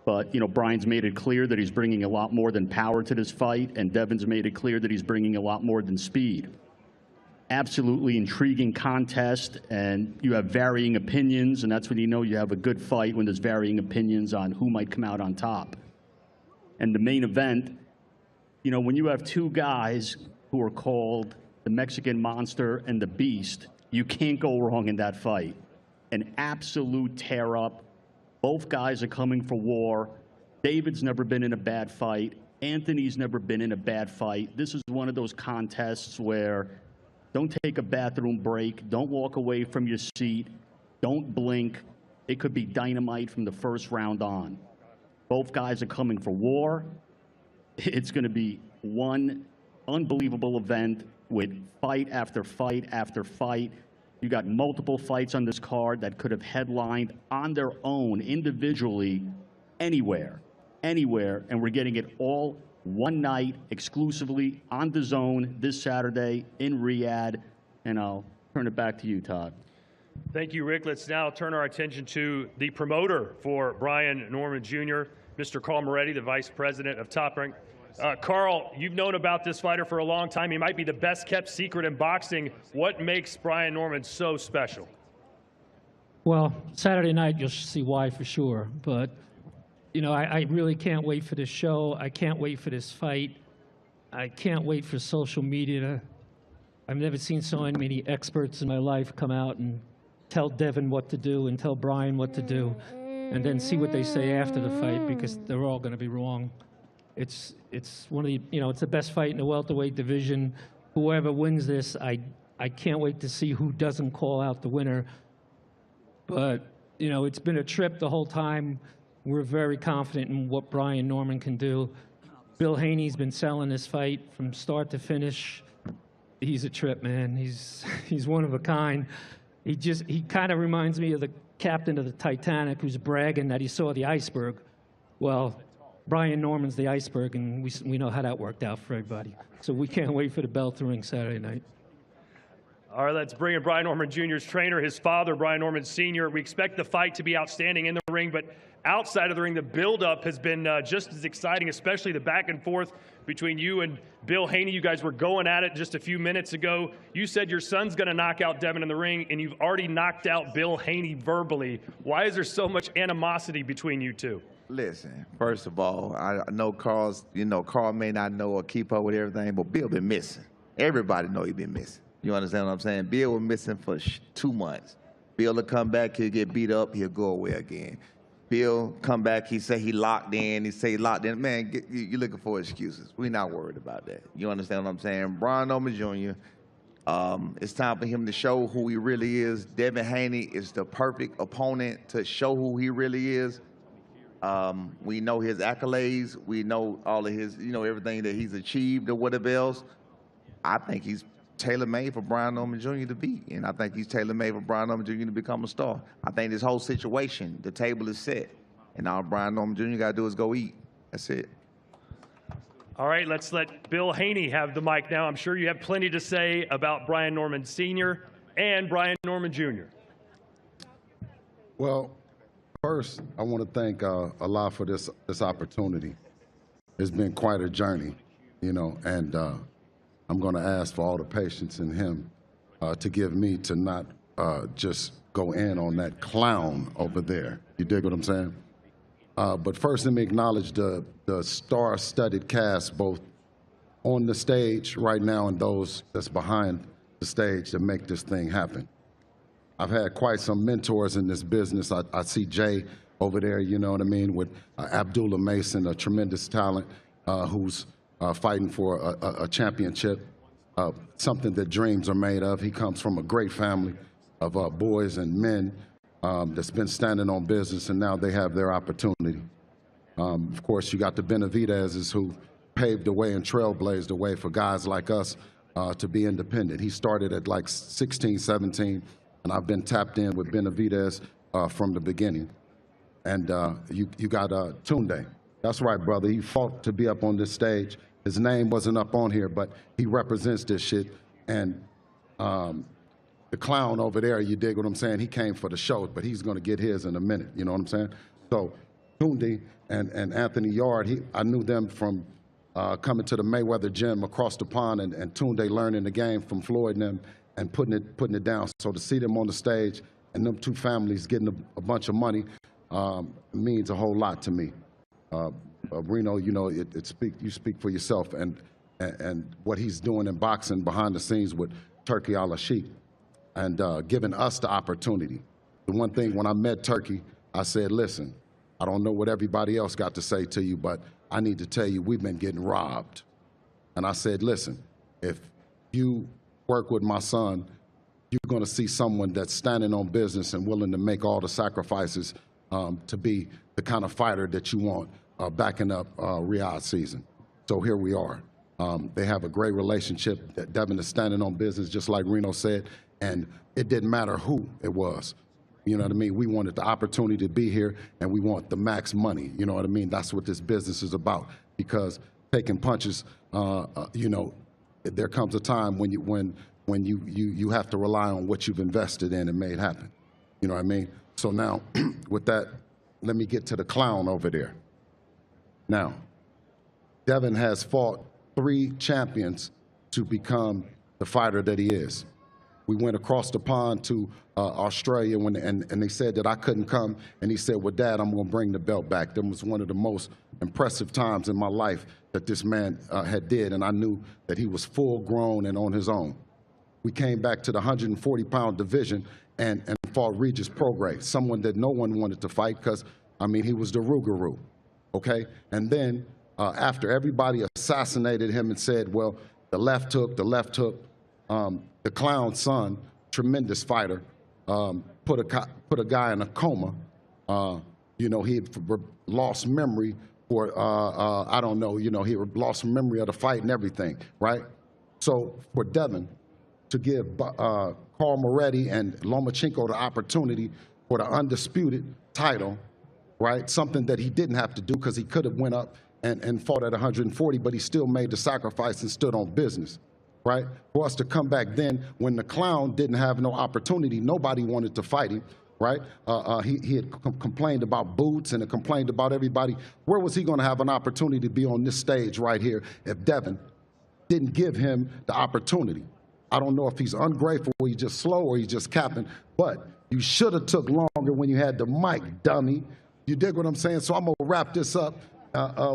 But, you know, Brian's made it clear that he's bringing a lot more than power to this fight, and Devin's made it clear that he's bringing a lot more than speed. Absolutely intriguing contest, and you have varying opinions, and that's when you know you have a good fight, when there's varying opinions on who might come out on top. And the main event, you know, when you have 2 guys who are called the Mexican Monster and the Beast, you can't go wrong in that fight. An absolute tear-up. Both guys are coming for war. David's never been in a bad fight. Anthony's never been in a bad fight. This is one of those contests where don't take a bathroom break. Don't walk away from your seat. Don't blink. It could be dynamite from the first round on. Both guys are coming for war. It's going to be one unbelievable event with fight after fight after fight. You got multiple fights on this card that could have headlined on their own, individually, anywhere, and we're getting it all one night, exclusively on the Zone this Saturday in Riyadh, and I'll turn it back to you, Todd. Thank you, Rick. Let's now turn our attention to the promoter for Brian Norman Jr., Mr. Carl Moretti, the Vice President of Top Rank. Carl, you've known about this fighter for a long time. He might be the best kept secret in boxing. What makes Brian Norman so special? Well, Saturday night you'll see why for sure. But, you know, I really can't wait for this show. I can't wait for this fight. I can't wait for social media. I've never seen so many experts in my life come out and tell Devin what to do and tell Brian what to do, and then see what they say after the fight, because they're all going to be wrong. It's one of the, you know, it's the best fight in the welterweight division. Whoever wins this, I can't wait to see who doesn't call out the winner. But, you know, it's been a trip the whole time. We're very confident in what Brian Norman can do. Bill Haney's been selling this fight from start to finish. He's a trip, man. He's one of a kind. He kind of reminds me of the captain of the Titanic who's bragging that he saw the iceberg. Well, Brian Norman's the iceberg, and we know how that worked out for everybody. So we can't wait for the bell to ring Saturday night. All right, let's bring in Brian Norman Jr.'s trainer, his father, Brian Norman Sr. We expect the fight to be outstanding in the ring, but outside of the ring, the buildup has been just as exciting, especially the back and forth between you and Bill Haney. You guys were going at it just a few minutes ago. You said your son's going to knock out Devin in the ring, and you've already knocked out Bill Haney verbally. Why is there so much animosity between you two? Listen, first of all, I know Carl may not know or keep up with everything, but Bill been missing. Everybody know he been missing. You understand what I'm saying? Bill was missing for 2 months. Bill will come back, he'll get beat up, he'll go away again. Bill come back, he say he locked in, he say he locked in. Man, you're looking for excuses. We're not worried about that. You understand what I'm saying? Brian Norman Jr., it's time for him to show who he really is. Devin Haney is the perfect opponent to show who he really is. We know his accolades. We know all of his, everything that he's achieved or whatever else. I think he's tailor-made for Brian Norman Jr. to beat, and I think he's tailor-made for Brian Norman Jr. to become a star. I think this whole situation, the table is set, and all Brian Norman Jr. got to do is go eat. That's it. All right, let's let Bill Haney have the mic now. I'm sure you have plenty to say about Brian Norman Sr. and Brian Norman Jr. Well, First, I want to thank Allah for this opportunity. It's been quite a journey, you know, and I'm going to ask for all the patience in Him to give me to not just go in on that clown over there. You dig what I'm saying? But first, let me acknowledge the star-studded cast, both on the stage right now and those that's behind the stage that make this thing happen. I've had quite some mentors in this business. I see Jay over there, you know what I mean, with Abdullah Mason, a tremendous talent who's fighting for a championship, something that dreams are made of. He comes from a great family of boys and men that's been standing on business, and now they have their opportunity. Of course, you got the Benavidez's who paved the way and trailblazed the way for guys like us to be independent. He started at like 16, 17, and I've been tapped in with Benavidez from the beginning. And you got Tunde. That's right, brother. He fought to be up on this stage. His name wasn't up on here, but he represents this shit. And the clown over there, you dig what I'm saying? He came for the show, but he's going to get his in a minute. You know what I'm saying? So Tunde and Anthony Yard, I knew them from coming to the Mayweather gym across the pond, and Tunde learning the game from Floyd and them and putting it down. So to see them on the stage and them two families getting a bunch of money means a whole lot to me. Reno, you know, you speak for yourself, and what he's doing in boxing behind the scenes with Turki Al-Sheikh, and giving us the opportunity. The one thing, when I met Turki, I said, listen, I don't know what everybody else got to say to you, but I need to tell you, we've been getting robbed. And I said, listen, if you work with my son, you're going to see someone that's standing on business and willing to make all the sacrifices to be the kind of fighter that you want backing up Riyadh season. So here we are. They have a great relationship. Devin is standing on business, just like Reno said, and it didn't matter who it was. You know what I mean? We wanted the opportunity to be here, and we want the max money. You know what I mean? That's what this business is about. Because taking punches, you know, there comes a time when you have to rely on what you've invested in and made happen. You know what I mean? So now, with that, let me get to the clown over there. Now, Devin has fought 3 champions to become the fighter that he is. We went across the pond to Australia and they said that I couldn't come, and he said, well, Dad, I'm going to bring the belt back. That was one of the most impressive times in my life that this man had did, and I knew that he was full grown and on his own. We came back to the 140-pound division and fought Regis Prograis, someone that no one wanted to fight because, I mean, he was the Rougarou, okay? And then after everybody assassinated him and said, well, the left hook, the clown's son, tremendous fighter, put a guy in a coma. You know, he lost memory for, I don't know, you know, he lost memory of the fight and everything, right? So for Devin to give Carl Moretti and Lomachenko the opportunity for the undisputed title, right? Something that he didn't have to do because he could have went up and fought at 140, but he still made the sacrifice and stood on business. Right? For us to come back then when the clown didn't have no opportunity, nobody wanted to fight him, right? He had complained about Boots and had complained about everybody. Where was he going to have an opportunity to be on this stage right here if Devin didn't give him the opportunity? I don't know if he's ungrateful or he's just slow or he's just capping, but you should have took longer when you had the mic, dummy. You dig what I'm saying? So I'm going to wrap this up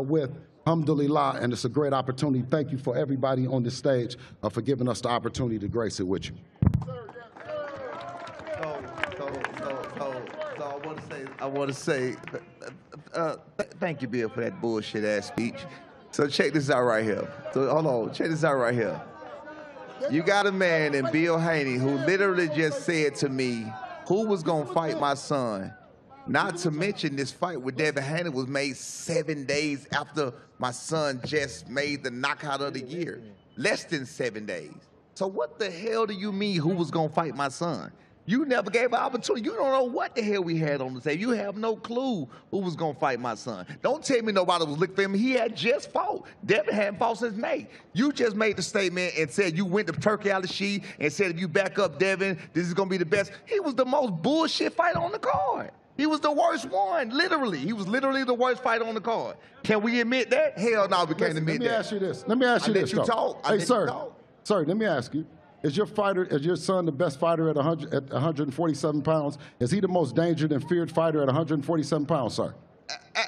with alhamdulillah, and it's a great opportunity. Thank you for everybody on this stage for giving us the opportunity to grace it with you. So I want to say, thank you, Bill, for that bullshit ass speech. So check this out right here. So hold on, check this out right here. You got a man in Bill Haney who literally just said to me, who was gonna fight my son? Not to mention this fight with Devin Haney was made 7 days after my son just made the knockout of the year. Less than 7 days. So what the hell do you mean who was gonna fight my son? You never gave an opportunity. You don't know what the hell we had on the table. You have no clue who was gonna fight my son. Don't tell me nobody was looking for him. He had just fought. Devin hadn't fought since May. You just made the statement and said you went to Turki Al-Sheikh and said if you back up Devin, this is gonna be the best. He was the most bullshit fighter on the card. He was the worst one, literally. He was literally the worst fighter on the card. Can we admit that? Hell no, we can't admit that. Let me ask you this. Let me ask you this. I let you talk. Hey, sir, let me ask you. Is your son the best fighter at 147 pounds? Is he the most dangerous and feared fighter at 147 pounds, sir?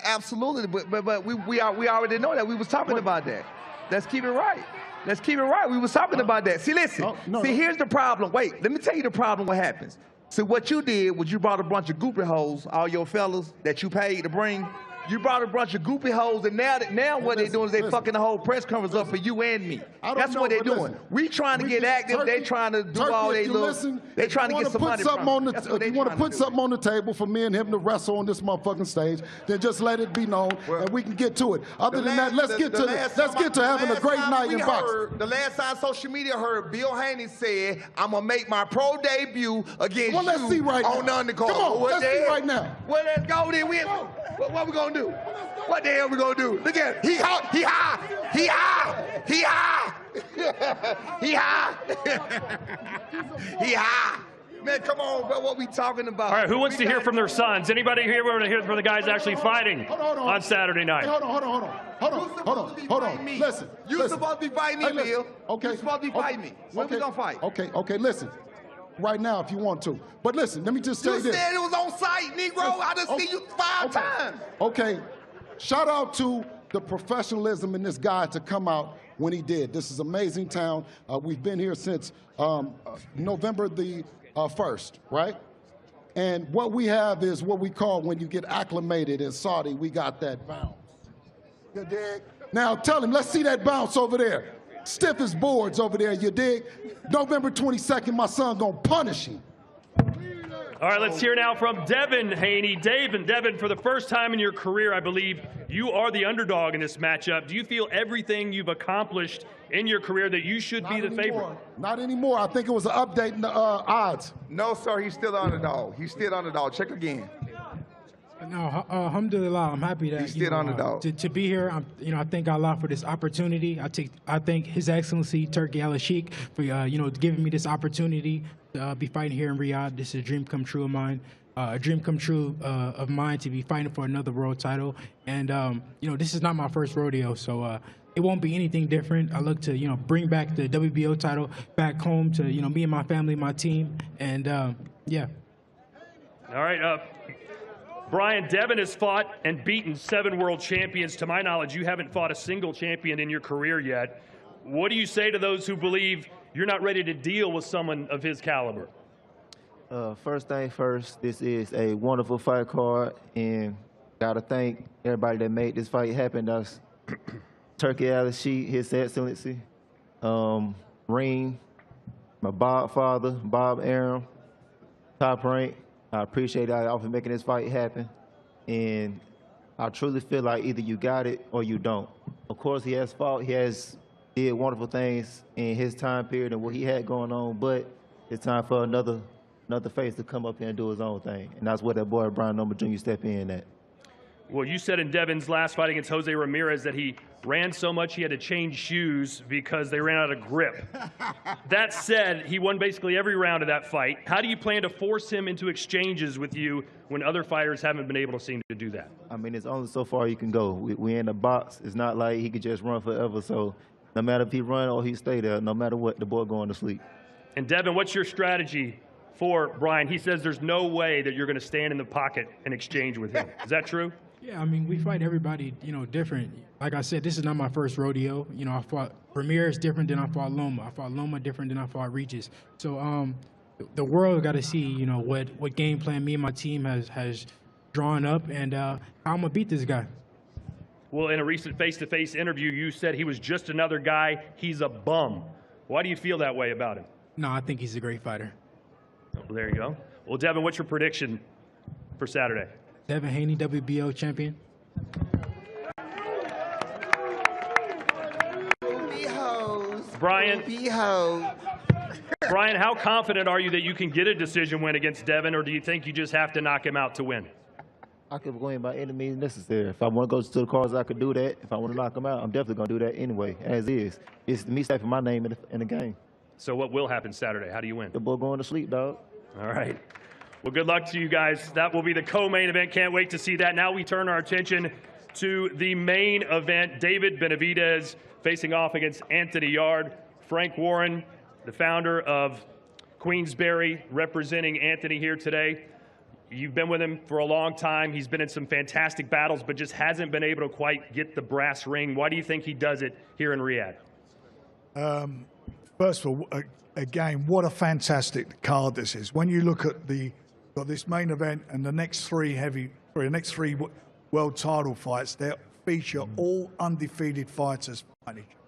Absolutely, but we already know that. We was talking about that. Let's keep it right. Let's keep it right. We was talking about that. See, listen. Here's the problem. Wait, let me tell you the problem. What happens? So what you did was you brought a bunch of goopy hoes, all your fellas that you paid to bring. You brought a bunch of goopy hoes, and now what they're doing is they fucking the whole press conference up for you and me. That's what they're doing. We trying to get active. They trying to do all they little. They trying to get some money from us. If you want to put something on the table for me and him to wrestle on this motherfucking stage, then just let it be known, and we can get to it. Other than that, let's get to having a great night in boxing. The last time social media heard, Bill Haney said, "I'm gonna make my pro debut against let's see right on the now. undercard." Come on, let's see right now. Well, let's go then. What we gonna do? What the hell we gonna do? Look at it. He high. He high. He high. He high. He high. He high. Man, come on, bro. What we talking about? All right, who wants to hear from their sons? Anybody here want to hear from the guys actually fighting on Saturday night? Hey, hold on. Listen. You supposed to be fighting me, Bill. Okay. You supposed to be fighting me. When we gonna fight? Okay, listen. Right now, if you want to. But listen, let me just say this. You said it was on site, Negro. I done seen you 5 times. Okay. Shout out to the professionalism in this guy to come out when he did. This is amazing town. We've been here since November the 1st, right? And what we have is what we call, when you get acclimated in Saudi, we got that bounce. You dig? Now tell him, let's see that bounce over there. Stiff as boards over there, you dig? November 22nd, my son gonna punish him. All right, let's hear now from Devin Haney. Devin, for the first time in your career, I believe, you are the underdog in this matchup. Do you feel everything you've accomplished in your career that you should be the favorite? Not anymore. I think it was an update in the odds. No, sir, he's still the underdog. He's still the underdog. Check again. No, alhamdulillah, I'm happy that he's still underdog. To be here. I thank Allah for this opportunity. I thank His Excellency Turki Al Sheikh for giving me this opportunity to be fighting here in Riyadh. This is a dream come true of mine. A dream come true of mine to be fighting for another world title. And this is not my first rodeo, so it won't be anything different. I look to bring back the WBO title back home to me and my family, my team, and yeah. All right. Brian, Devin has fought and beaten 7 world champions. To my knowledge, you haven't fought a single champion in your career yet. What do you say to those who believe you're not ready to deal with someone of his caliber? First thing first, this is a wonderful fight card, and gotta thank everybody that made this fight happen. That's Turki Al Sheikh, His Excellency, Ring, my Bob father, Bob Arum, Top Rank. I appreciate y'all for making this fight happen, and I truly feel like either you got it or you don't. Of course, he has fought. He has did wonderful things in his time period and what he had going on, but it's time for another face to come up here and do his own thing, and that's where that boy Brian Number Jr. step in at. Well, you said in Devin's last fight against Jose Ramirez that he ran so much he had to change shoes because they ran out of grip. That said, he won basically every round of that fight. How do you plan to force him into exchanges with you when other fighters haven't been able to seem to do that? I mean, it's only so far you can go. We in the box. It's not like he could just run forever, so no matter if he run or he stay there, no matter what, the boy going to sleep. And Devin, what's your strategy for Brian? He says there's no way that you're going to stand in the pocket and exchange with him. Is that true? Yeah, I mean, we fight everybody, different. Like I said, this is not my first rodeo. I fought Ramirez different than I fought Loma. I fought Loma different than I fought Regis. So the world got to see, what game plan me and my team has drawn up, and how I'm going to beat this guy. Well, in a recent face-to-face interview, you said he was just another guy. He's a bum. Why do you feel that way about him? No, I think he's a great fighter. Well, there you go. Well, Devin, what's your prediction for Saturday? Devin Haney, WBO champion. Brian, how confident are you that you can get a decision win against Devin, or do you think you just have to knock him out to win? I could go in by any means necessary. If I want to go to the cards, I could do that. If I want to knock him out, I'm definitely going to do that anyway, as is. It's me saving my name in the game. So what will happen Saturday? How do you win? The boy going to sleep, dog. All right. Well, good luck to you guys. That will be the co-main event. Can't wait to see that. Now we turn our attention to the main event. David Benavidez facing off against Anthony Yarde. Frank Warren, the founder of Queensberry, representing Anthony here today. You've been with him for a long time. He's been in some fantastic battles, but just hasn't been able to quite get the brass ring. Why do you think he does it here in Riyadh? First of all, again, what a fantastic card this is. When you look at this main event and the next three world title fights, they feature all undefeated fighters fighting each other.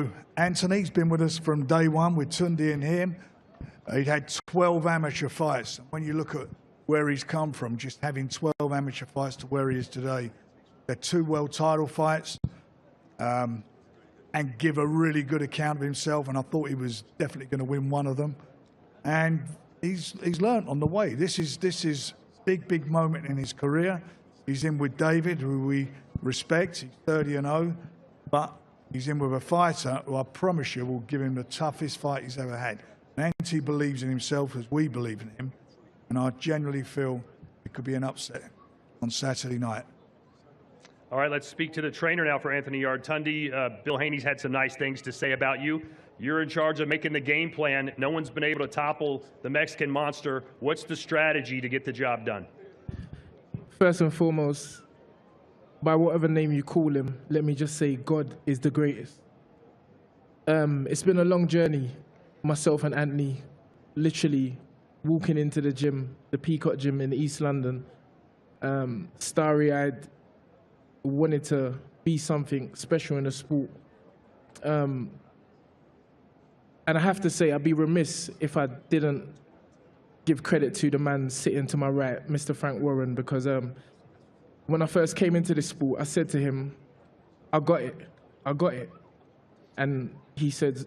So Anthony's been with us from day one with Tundi and him. He'd had 12 amateur fights. When you look at where he's come from, just having 12 amateur fights to where he is today, they're 2 world title fights, and give a really good account of himself. And I thought he was definitely going to win one of them. And he's learnt on the way. This is big moment in his career. He's in with David, who we respect. He's 30-0, but he's in with a fighter who I promise you will give him the toughest fight he's ever had. Nancy believes in himself as we believe in him, and I genuinely feel it could be an upset on Saturday night. All right, let's speak to the trainer now for Anthony Yarde. Tundi, Bill Haney's had some nice things to say about you. You're in charge of making the game plan. No one's been able to topple the Mexican monster. What's the strategy to get the job done? First and foremost, by whatever name you call him, let me just say God is the greatest. It's been a long journey. Myself and Anthony literally walking into the gym, the Peacock gym in East London, starry-eyed, wanted to be something special in the sport. And I have to say, I'd be remiss if I didn't give credit to the man sitting to my right, Mr. Frank Warren, because when I first came into this sport, I said to him, I got it. And he said,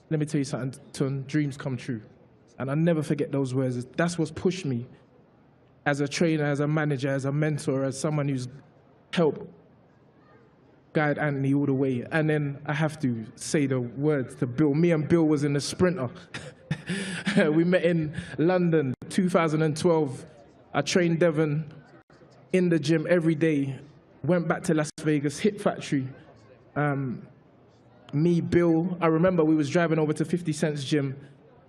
let me tell you something, Ton, dreams come true. And I'll never forget those words. That's what's pushed me as a trainer, as a manager, as a mentor, as someone who's helped guide Anthony all the way. And then I have to say the words to Bill. Me and Bill was in the Sprinter. We met in London, 2012. I trained Devon in the gym every day, went back to Las Vegas, hit factory. Me, Bill, I remember we was driving over to 50 Cent's gym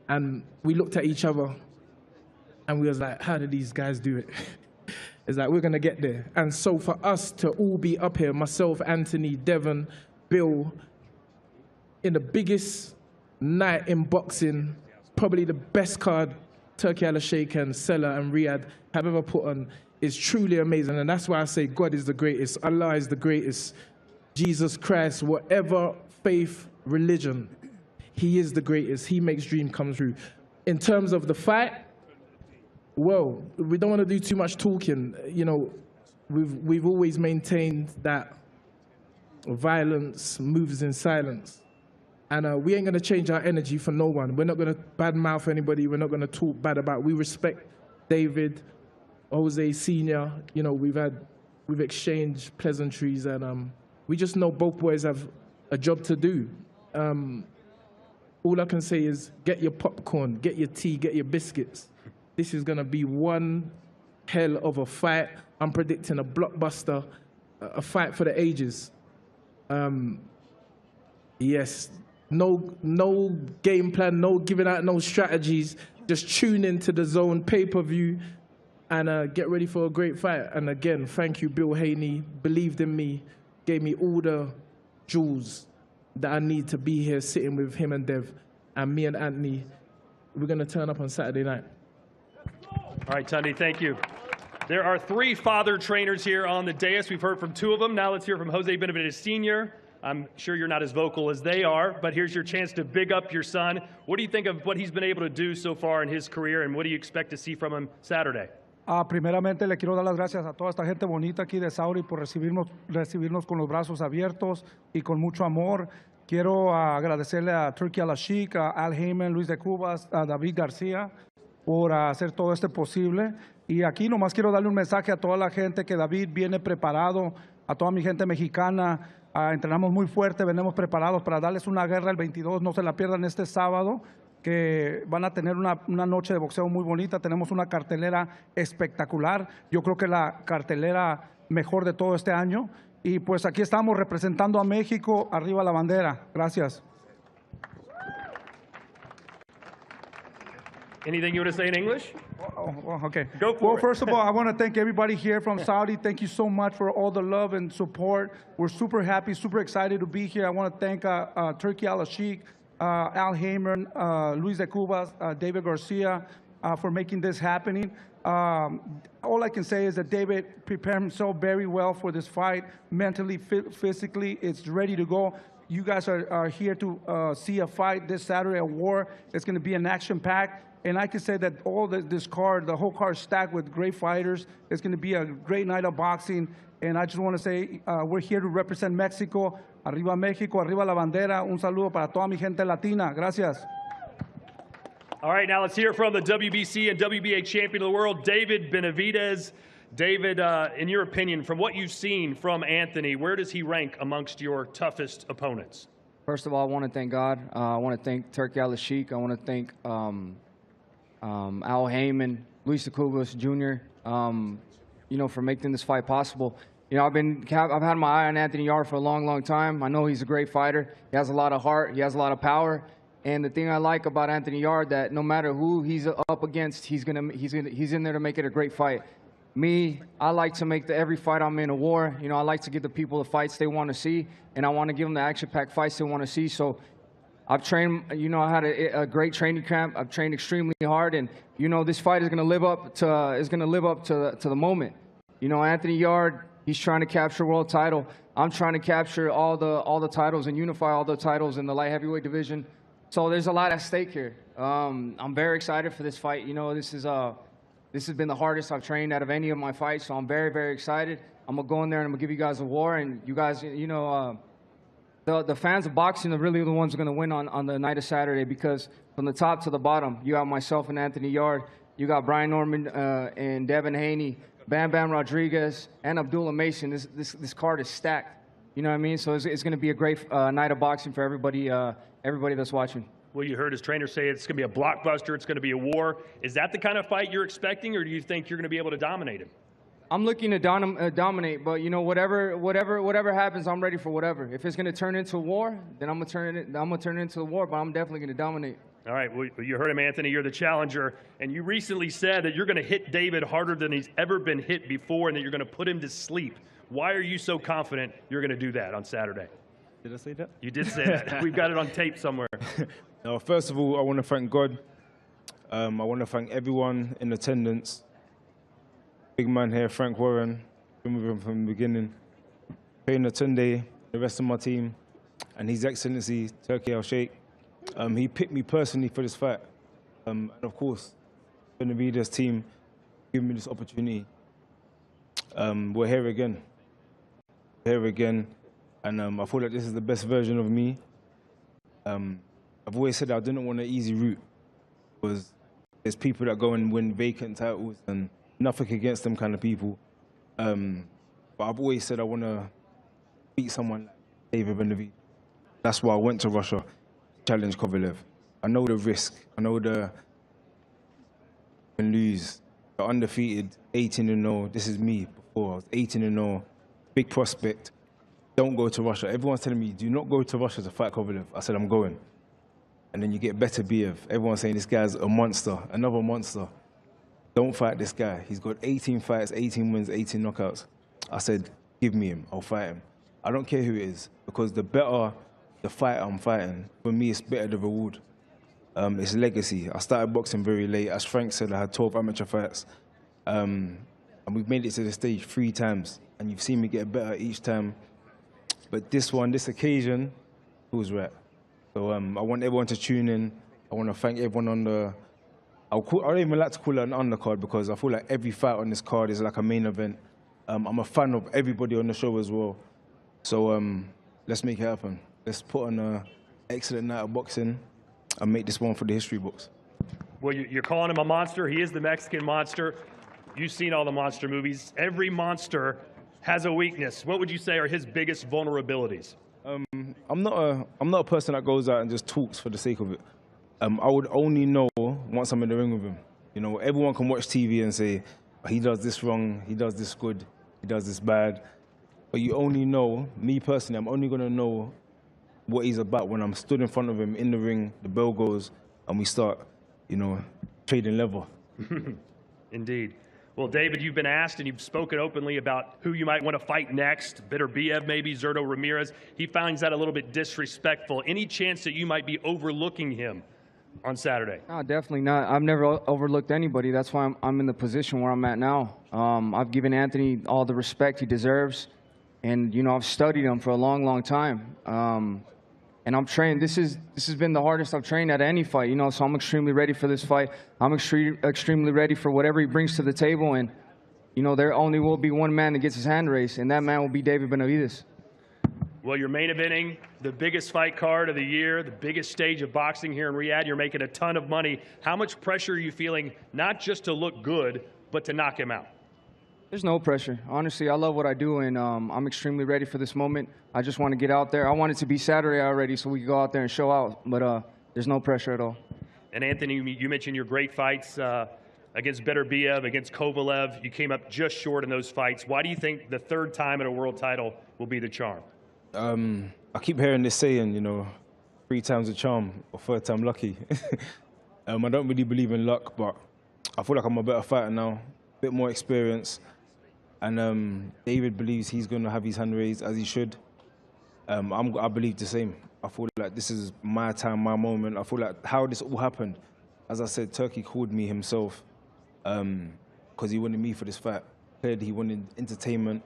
and we looked at each other and we was like, how did these guys do it? It's like, we're gonna get there. And so for us to all be up here, myself, Anthony, Devon, Bill, in the biggest night in boxing, probably the best card Turki Al-Sheikh and Sella and Riyadh have ever put on, is truly amazing. And that's why I say God is the greatest, Allah is the greatest, Jesus Christ, whatever faith, religion, he is the greatest. He makes dreams come true. In terms of the fight, well, we don't want to do too much talking. You know, we've always maintained that violence moves in silence. And we ain't going to change our energy for no one. We're not going to badmouth anybody. We're not going to talk bad about. We respect David, Jose Sr. You know, we've exchanged pleasantries, and we just know both boys have a job to do. All I can say is get your popcorn, get your tea, get your biscuits. This is going to be one hell of a fight. I'm predicting a blockbuster, a fight for the ages. Yes, no game plan, no giving out no strategies. Just tune into the Zone pay-per-view and get ready for a great fight. And again, thank you, Bill Haney. Believed in me, gave me all the jewels that I need to be here sitting with him and Dev. And me and Anthony, we're going to turn up on Saturday night. All right, Tundi, thank you. There are 3 father trainers here on the dais. We've heard from 2 of them. Now let's hear from Jose Benavidez Sr. I'm sure you're not as vocal as they are, but here's your chance to big up your son. What do you think of what he's been able to do so far in his career, and what do you expect to see from him Saturday? Primeramente le quiero dar las gracias a toda esta gente bonita aquí de Saudi por recibirnos con los brazos abiertos y con mucho amor. Quiero agradecerle a Turki Al-Sheikh, a Al Heyman, Luis de Cubas, a David García por hacer todo esto posible. Y aquí nomás quiero darle un mensaje a toda la gente que David viene preparado, a toda mi gente mexicana. Entrenamos muy fuerte, venimos preparados para darles una guerra el 22, no se la pierdan este sábado. que van a tener una noche de boxeo muy bonita. Tenemos una cartelera espectacular. Yo creo que la cartelera mejor de todo este año. Y pues aquí estamos representando a México. Arriba la bandera. Gracias. Anything you want to say in English? Oh, okay. Go for it. First of all, I want to thank everybody here from Saudi. Thank you so much for all the love and support. We're super happy, super excited to be here. I want to thank Turki Al-Sheikh, Al Heyman, Luis de Cubas, David Garcia for making this happening. All I can say is that David prepared himself very well for this fight, mentally, physically. It's ready to go. You guys are here to see a fight this Saturday, a war. It's going to be an action-packed. And I can say that this card, the whole card is stacked with great fighters. It's going to be a great night of boxing. And I just want to say we're here to represent Mexico. Arriba México, arriba la bandera. Un saludo para toda mi gente latina. Gracias. All right, now let's hear from the WBC and WBA champion of the world, David Benavidez. David, in your opinion, from what you've seen from Anthony, where does he rank amongst your toughest opponents? First of all, I want to thank God. I want to thank Turki Al-Sheikh. I want to thank Al Heyman, Luis de Cubas Jr., for making this fight possible. I've had my eye on Anthony Yarde for a long, long time. I know he's a great fighter. He has a lot of heart. He has a lot of power. And the thing I like about Anthony Yarde, that no matter who he's up against, he's in there to make it a great fight. Me, I like to make every fight I'm in a war. I like to give the people the fights they want to see, and I want to give them the action-packed fights they want to see. So I've trained, I had a great training camp. I've trained extremely hard, and this fight is going to live up to the moment. Anthony Yarde, he's trying to capture a world title. I'm trying to capture all the titles and unify all the titles in the light heavyweight division. So there's a lot at stake here. I'm very excited for this fight. This has been the hardest I've trained out of any of my fights, so I'm very, very excited. I'm gonna go in there and I'm gonna give you guys a war, and you guys, the fans of boxing are really the ones who are going to win on the night of Saturday, because from the top to the bottom, you have myself and Anthony Yarde, you got Brian Norman and Devin Haney, Bam Bam Rodriguez, and Abdullah Mason. This card is stacked. You know what I mean? So it's going to be a great night of boxing for everybody that's watching. Well, you heard his trainer say it's going to be a blockbuster, it's going to be a war. Is that the kind of fight you're expecting, or do you think you're going to be able to dominate him? I'm looking to dominate, but whatever happens, I'm ready for whatever. If it's going to turn into a war, then I'm gonna turn it into a war. But I'm definitely going to dominate. All right. Well, you heard him, Anthony. You're the challenger, and you recently said that you're going to hit David harder than he's ever been hit before, and that you're going to put him to sleep. Why are you so confident you're going to do that on Saturday? Did I say that? You did say that. We've got it on tape somewhere. No, first of all, I want to thank God. I want to thank everyone in attendance. Big man here, Frank Warren, been with him from the beginning. Trainer Tunde, the rest of my team, and His Excellency Turki Al-Sheikh. He picked me personally for this fight. And of course, Benavidez team giving me this opportunity. We're here again. And I feel like this is the best version of me. I've always said I didn't want an easy route, because there's people that go and win vacant titles, and nothing against them kind of people. But I've always said I want to beat someone like David Benavidez. That's why I went to Russia to challenge Kovalev. I know the risk. I know the lose. The undefeated, 18-0. This is me before. I was 18-0, big prospect. Don't go to Russia. Everyone's telling me, do not go to Russia to fight Kovalev. I said, I'm going. And then you get better BF. Everyone's saying this guy's a monster, another monster. Don't fight this guy. He's got 18 fights, 18 wins, 18 knockouts. I said, give me him. I'll fight him. I don't care who it is, because the better the fight I'm fighting, for me, it's better the reward. It's legacy. I started boxing very late. As Frank said, I had 12 amateur fights. And we've made it to the stage 3 times. And you've seen me get better each time. But this occasion, was right. So I want everyone to tune in. I want to thank everyone on the... I don't even like to call it an undercard, because I feel like every fight on this card is like a main event. I'm a fan of everybody on the show as well. So let's make it happen. Let's put on an excellent night of boxing and make this one for the history books. Well, you're calling him a monster. He is the Mexican monster. You've seen all the monster movies. Every monster has a weakness. What would you say are his biggest vulnerabilities? I'm not a person that goes out and just talks for the sake of it. I would only know once I'm in the ring with him. You know, everyone can watch TV and say, he does this wrong, he does this good, he does this bad. But you only know, me personally, I'm only going to know what he's about when I'm stood in front of him in the ring, the bell goes, and we start, you know, trading level. Indeed. Well, David, you've been asked and you've spoken openly about who you might want to fight next. Beterbiev, maybe Zurdo Ramirez. He finds that a little bit disrespectful. Any chance that you might be overlooking him on Saturday? No, definitely not. I've never overlooked anybody. That's why I'm in the position where I'm at now. I've given Anthony all the respect he deserves. And, you know, I've studied him for a long, long time. And I'm trained. This has been the hardest I've trained at any fight, you know, so I'm extremely ready for this fight. I'm extremely ready for whatever he brings to the table. And, you know, there only will be one man that gets his hand raised, and that man will be David Benavidez. Well, you're main eventing the biggest fight card of the year, the biggest stage of boxing here in Riyadh. You're making a ton of money. How much pressure are you feeling, not just to look good, but to knock him out? There's no pressure. Honestly, I love what I do, and I'm extremely ready for this moment. I just want to get out there. I want it to be Saturday already so we can go out there and show out, but there's no pressure at all. And Anthony, you mentioned your great fights against Beterbiev, against Kovalev. You came up just short in those fights. Why do you think the third time at a world title will be the charm? I keep hearing this saying, you know, 3 times a charm or 3rd time lucky. I don't really believe in luck, but I feel like I'm a better fighter now, a bit more experience. And David believes he's going to have his hand raised, as he should. I believe the same. I feel like this is my time, my moment. I feel like how this all happened. As I said, Turkey called me himself because he wanted me for this fight. He wanted entertainment.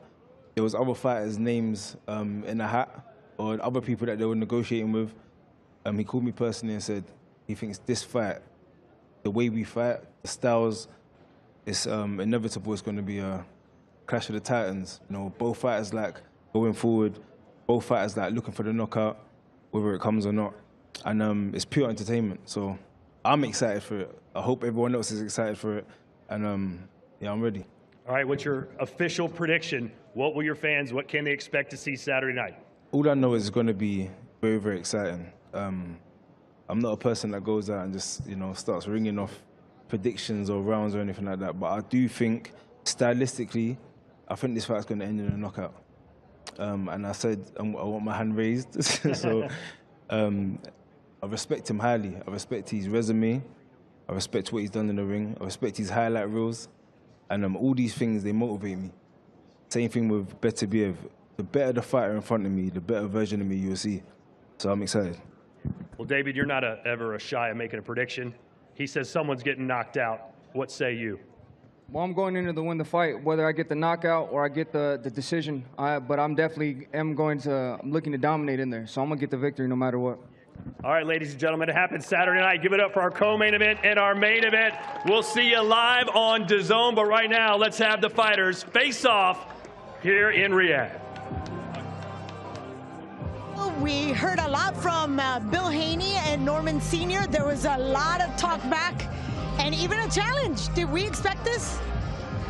There was other fighters' names in a hat or other people that they were negotiating with. He called me personally and said he thinks this fight, the way we fight, the styles, it's inevitable it's going to be a clash of the titans. You know, both fighters like going forward, both fighters like looking for the knockout, whether it comes or not. And it's pure entertainment. So I'm excited for it. I hope everyone else is excited for it. And yeah, I'm ready. All right, what's your official prediction? What will your fans, what can they expect to see Saturday night? All I know is it's going to be very, very exciting. I'm not a person that goes out and just, you know, starts ringing off predictions or rounds or anything like that. But I do think, stylistically, I think this fight's going to end in a knockout. And I said I want my hand raised. So I respect him highly. I respect his resume. I respect what he's done in the ring. I respect his highlight reels. And all these things, they motivate me. Same thing with Beterbiev. The better the fighter in front of me, the better version of me you'll see. So I'm excited. Well, David, you're not ever shy of making a prediction. He says someone's getting knocked out. What say you? Well, I'm going in to win the fight, whether I get the knockout or I get the decision. But I'm definitely I'm looking to dominate in there. So I'm going to get the victory no matter what. All right, ladies and gentlemen, it happens Saturday night. Give it up for our co-main event and our main event. We'll see you live on DAZN, but right now, let's have the fighters face off here in Riyadh. We heard a lot from Bill Haney and Norman Sr. There was a lot of talk back and even a challenge. Did we expect this?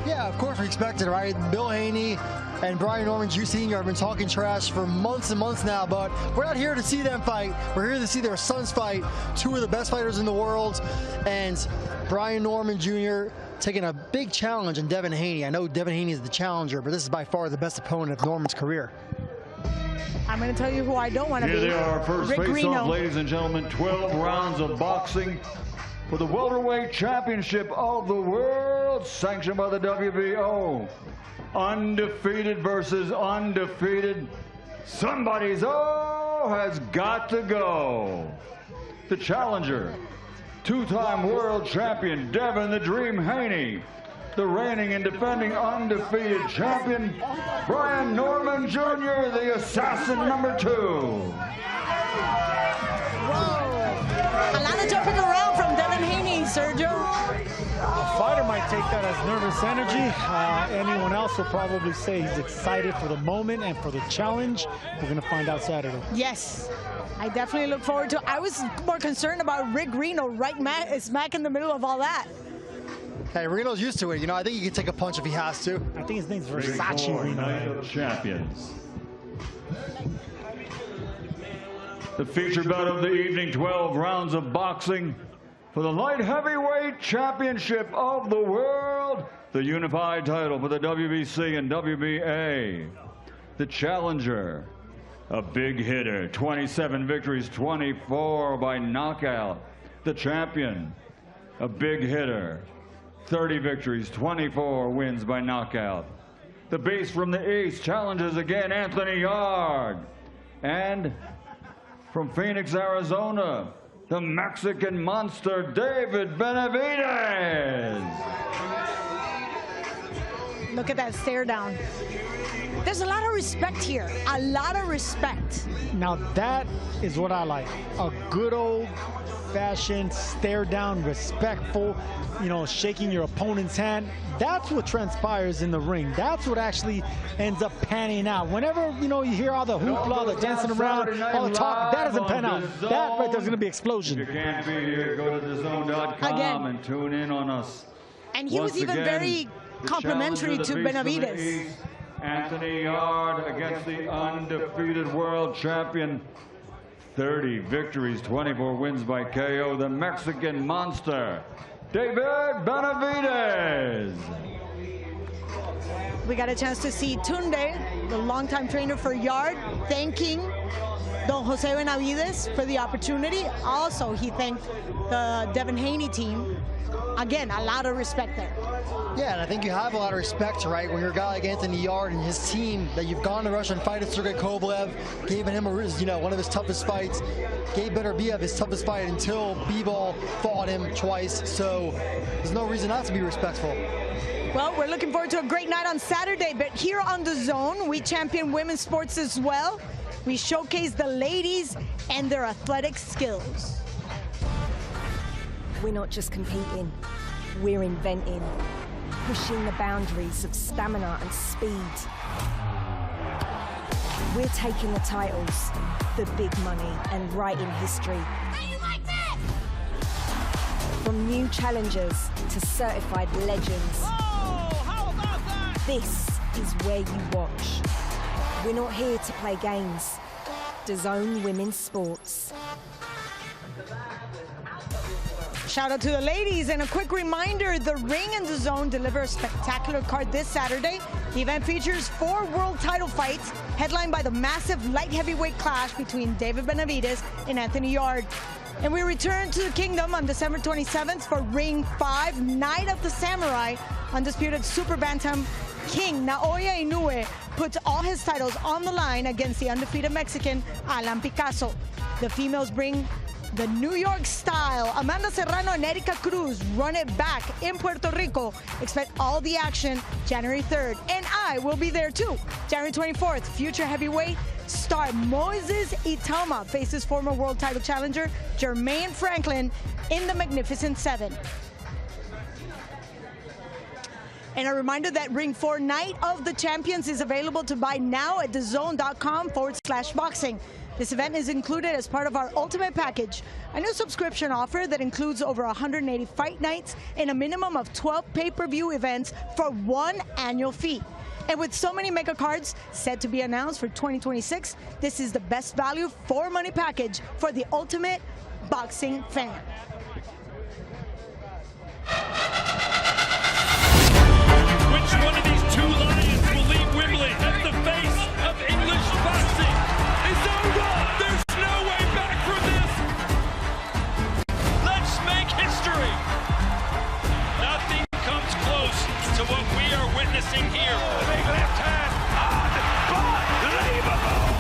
Yeah, of course we expected it, right? Bill Haney and Brian Norman Sr. have been talking trash for months and months now, but we're not here to see them fight. We're here to see their sons fight, 2 of the best fighters in the world, and Brian Norman Jr. taking a big challenge on Devin Haney. I know Devin Haney is the challenger, but this is by far the best opponent of Norman's career. I'm going to tell you who I don't want to be. Here they are, first face-off, ladies and gentlemen, 12 rounds of boxing for the welterweight championship of the world, sanctioned by the WBO. Undefeated versus undefeated. Somebody's has got to go. The challenger, 2-time world champion Devin the Dream Haney. The reigning and defending undefeated champion, Brian Norman Jr., the assassin number 2. Whoa. A lot of jumping around from Devin Haney, Sergio. A fighter might take that as nervous energy. Anyone else will probably say he's excited for the moment and for the challenge. We're going to find out Saturday. Yes. I definitely look forward to it. I was more concerned about Rick Reno right smack in the middle of all that. Hey, Reno's used to it. You know, I think he can take a punch if he has to. I think his name's Versace Reno. Night of Champions. The feature bout of the evening, 12 rounds of boxing for the light heavyweight championship of the world, the unified title for the WBC and WBA. The challenger, a big hitter, 27 victories, 24 by knockout. The champion, a big hitter, 30 victories, 24 wins by knockout. The beast from the East challenges again, Anthony Yard. And from Phoenix, Arizona, the Mexican monster, David Benavidez. Look at that stare down. There's a lot of respect here, a lot of respect. Now that is what I like. A good old-fashioned stare down, respectful, you know, shaking your opponent's hand. That's what transpires in the ring. That's what actually ends up panning out. Whenever, you know, you hear all the hoopla, the dancing around, all the talk, that doesn't pan out. That right there's going to be explosion. If you can't be here, go to thezone.com and tune in on us. And he was even very complimentary to Benavidez. Anthony Yard against the undefeated world champion. 30 victories, 24 wins by KO. The Mexican monster, David Benavidez. We got a chance to see Tunde, the longtime trainer for Yard, thanking Don Jose Benavidez for the opportunity. Also, he thanked the Devin Haney team. Again, a lot of respect there. Yeah, and I think you have a lot of respect, right, when you're a guy like Anthony Yard and his team, that you've gone to Russia and fight Sergey Kovalev, gave him one of his toughest fights, gave Beterbiev his toughest fight until Bivol fought him twice, so there's no reason not to be respectful. Well, we're looking forward to a great night on Saturday, but here on The Zone, we champion women's sports as well. We showcase the ladies and their athletic skills. We're not just competing, we're inventing, pushing the boundaries of stamina and speed. We're taking the titles, the big money, and writing history. How you like that? From new challengers to certified legends. Oh, how about that? This is where you watch. We're not here to play games. DAZN Women's Sports. Shout out to the ladies, and a quick reminder, The Ring and DAZN deliver a spectacular card this Saturday. The event features 4 world title fights, headlined by the massive light heavyweight clash between David Benavidez and Anthony Yard. And we return to the Kingdom on December 27th for Ring 5, Night of the Samurai. Undisputed Super Bantam King Naoya Inoue puts all his titles on the line against the undefeated Mexican Alan Picasso. The females bring the New York style. Amanda Serrano and Erika Cruz run it back in Puerto Rico. Expect all the action January 3rd. And I will be there too. January 24th, future heavyweight star Moises Itama faces former world title challenger Jermaine Franklin in the Magnificent 7. And a reminder that Ring 4 Night of the Champions is available to buy now at thezone.com/boxing. This event is included as part of our Ultimate Package, a new subscription offer that includes over 180 fight nights and a minimum of 12 pay-per-view events for one annual fee. And with so many mega cards set to be announced for 2026, this is the best value for money package for the ultimate boxing fan. Which one of these two lions will leave Wembley as the face of English boxing? It's over! There's no way back from this! Let's make history! Nothing comes close to what we are witnessing here. The big left hand, unbelievable!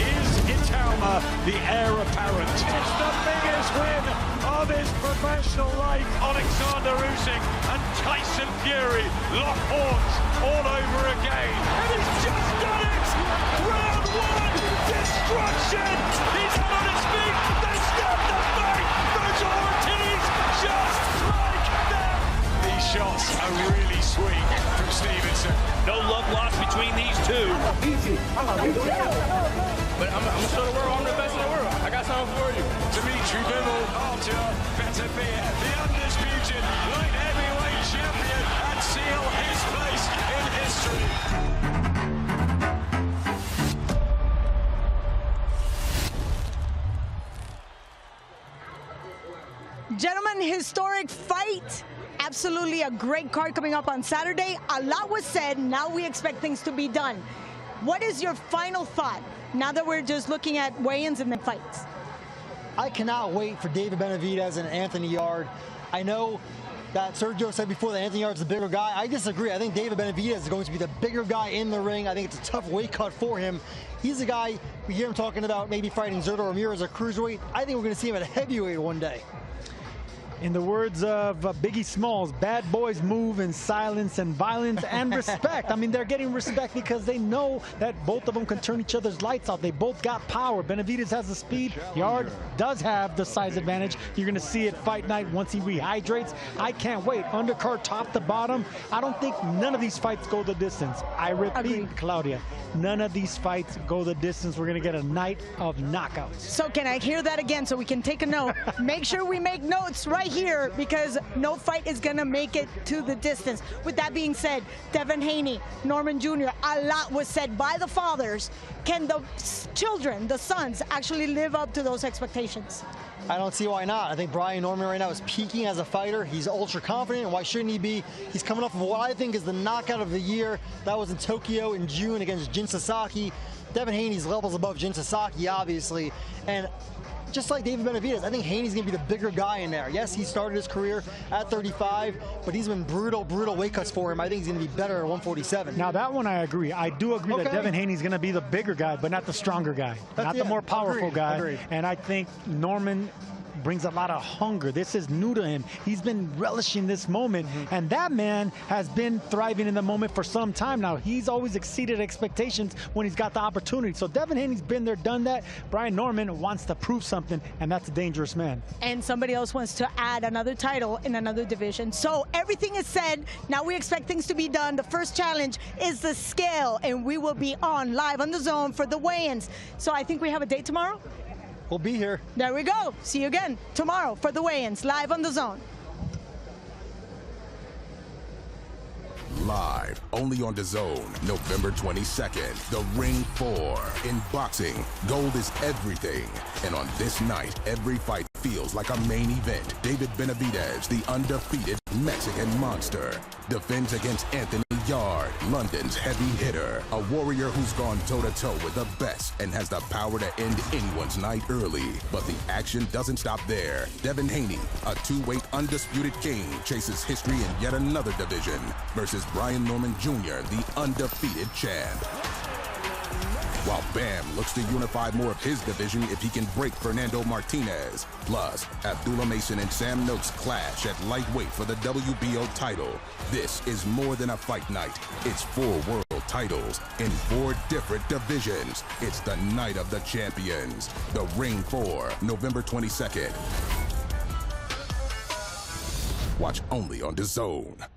Is Itama the heir apparent? It's the biggest win of his professional life. Alexander Usyk and Tyson Fury lock horns all over again. And he's just done it! Round 1, destruction! He's up on his feet! They stop the fight! Those Ortiz just like that! These shots are really sweet from Stevenson. No love lost between these two. Easy. But I'm gonna show the world I'm the best in the world. I got something for you. Dimitri Bivol, Artur Beterbiev, the undisputed light heavyweight champion, and seal his place in history. Gentlemen, historic fight. Absolutely a great card coming up on Saturday. A lot was said. Now we expect things to be done. What is your final thought now that we're just looking at weigh-ins and the fights? I cannot wait for David Benavidez and Anthony Yarde. I know that Sergio said before that Anthony Yarde's the bigger guy. I disagree. I think David Benavidez is going to be the bigger guy in the ring. I think it's a tough weight cut for him. He's a guy, we hear him talking about maybe fighting Zurdo Ramirez at cruiserweight. I think we're going to see him at heavyweight one day. In the words of Biggie Smalls, bad boys move in silence and violence and respect. I mean, they're getting respect because they know that both of them can turn each other's lights off. They both got power. Benavidez has the speed. Yarde does have the size advantage. You're going to see it fight night once he rehydrates. I can't wait. Undercard top to bottom. I don't think none of these fights go the distance. I repeat, Claudia, none of these fights go the distance. We're going to get a night of knockouts. So can I hear that again so we can take a note? Make sure we make notes right here because no fight is going to make it to the distance. With that being said, Devin Haney, Norman Jr., a lot was said by the fathers. Can the children, the sons, actually live up to those expectations? I don't see why not. I think Brian Norman right now is peaking as a fighter. He's ultra confident, and why shouldn't he be? He's coming off of what I think is the knockout of the year. That was in Tokyo in June against Jin Sasaki. Devin Haney's levels above Jin Sasaki, obviously. And just like David Benavidez, I think Haney's going to be the bigger guy in there. Yes, he started his career at 35, but he's been brutal weight cuts for him. I think he's going to be better at 147. Now, that one I agree. I do agree that Devin Haney's going to be the bigger guy, but not the stronger guy, not the more powerful guy. Agreed. And I think Norman brings a lot of hunger. This is new to him. He's been relishing this moment, and that man has been thriving in the moment for some time now. He's always exceeded expectations when he's got the opportunity. So Devin Haney's been there, done that. Brian Norman wants to prove something, and that's a dangerous man. And somebody else wants to add another title in another division. So everything is said. Now we expect things to be done. The first challenge is the scale, and we will be on live on the zone for the weigh-ins. So I think we have a date tomorrow. We'll be here. There we go. See you again tomorrow for the weigh-ins, live on the zone. Live, only on DAZN, November 22nd, the Ring 4. In boxing, gold is everything. And on this night, every fight feels like a main event. David Benavidez, the undefeated Mexican monster, defends against Anthony Yarde, London's heavy hitter. A warrior who's gone toe-to-toe with the best and has the power to end anyone's night early. But the action doesn't stop there. Devin Haney, a two-weight undisputed king, chases history in yet another division versus Brian Norman Jr., the undefeated champ. While Bam looks to unify more of his division if he can break Fernando Martinez. Plus, Abdullah Mason and Sam Noakes clash at lightweight for the WBO title. This is more than a fight night. It's 4 world titles in 4 different divisions. It's the night of the champions. The Ring 4, November 22nd. Watch only on DAZN.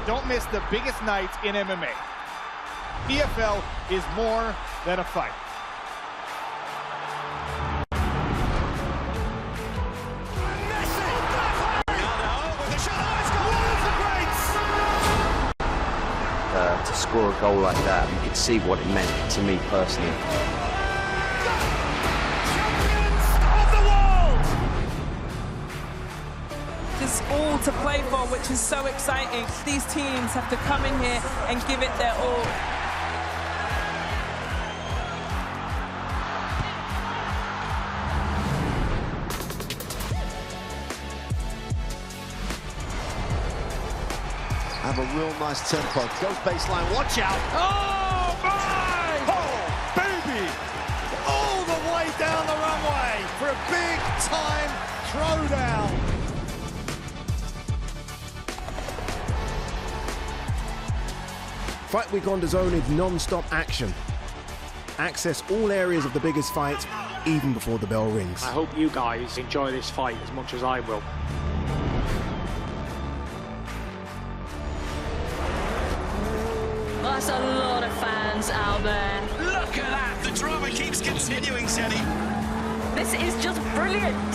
Don't miss the biggest nights in MMA. PFL is more than a fight. To score a goal like that, you could see what it meant to me personally. Just all to play for, which is so exciting. These teams have to come in here and give it their all. Have a real nice tempo. Goes baseline, watch out. Oh, my! Oh, baby! All the way down the runway. big-time throwdown. Fight Week on DAZN is non-stop action. Access all areas of the biggest fight, even before the bell rings. I hope you guys enjoy this fight as much as I will. That's a lot of fans out there. Look at that! The drama keeps continuing, Jenny. This is just brilliant.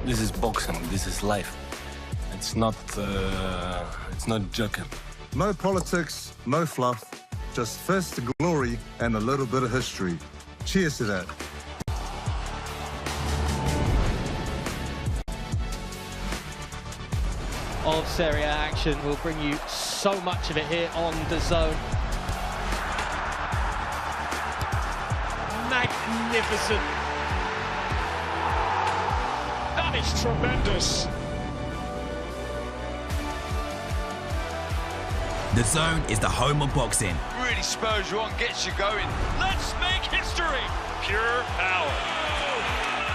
This is boxing. This is life. It's not joking. No politics, no fluff, just first to glory and a little bit of history. Cheers to that. Of Serie A action. We'll bring you so much of it here on DAZN. Magnificent. That is tremendous. DAZN is the home of boxing. Really spurs you on, gets you going. Let's make history. Pure power.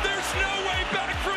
There's no way back for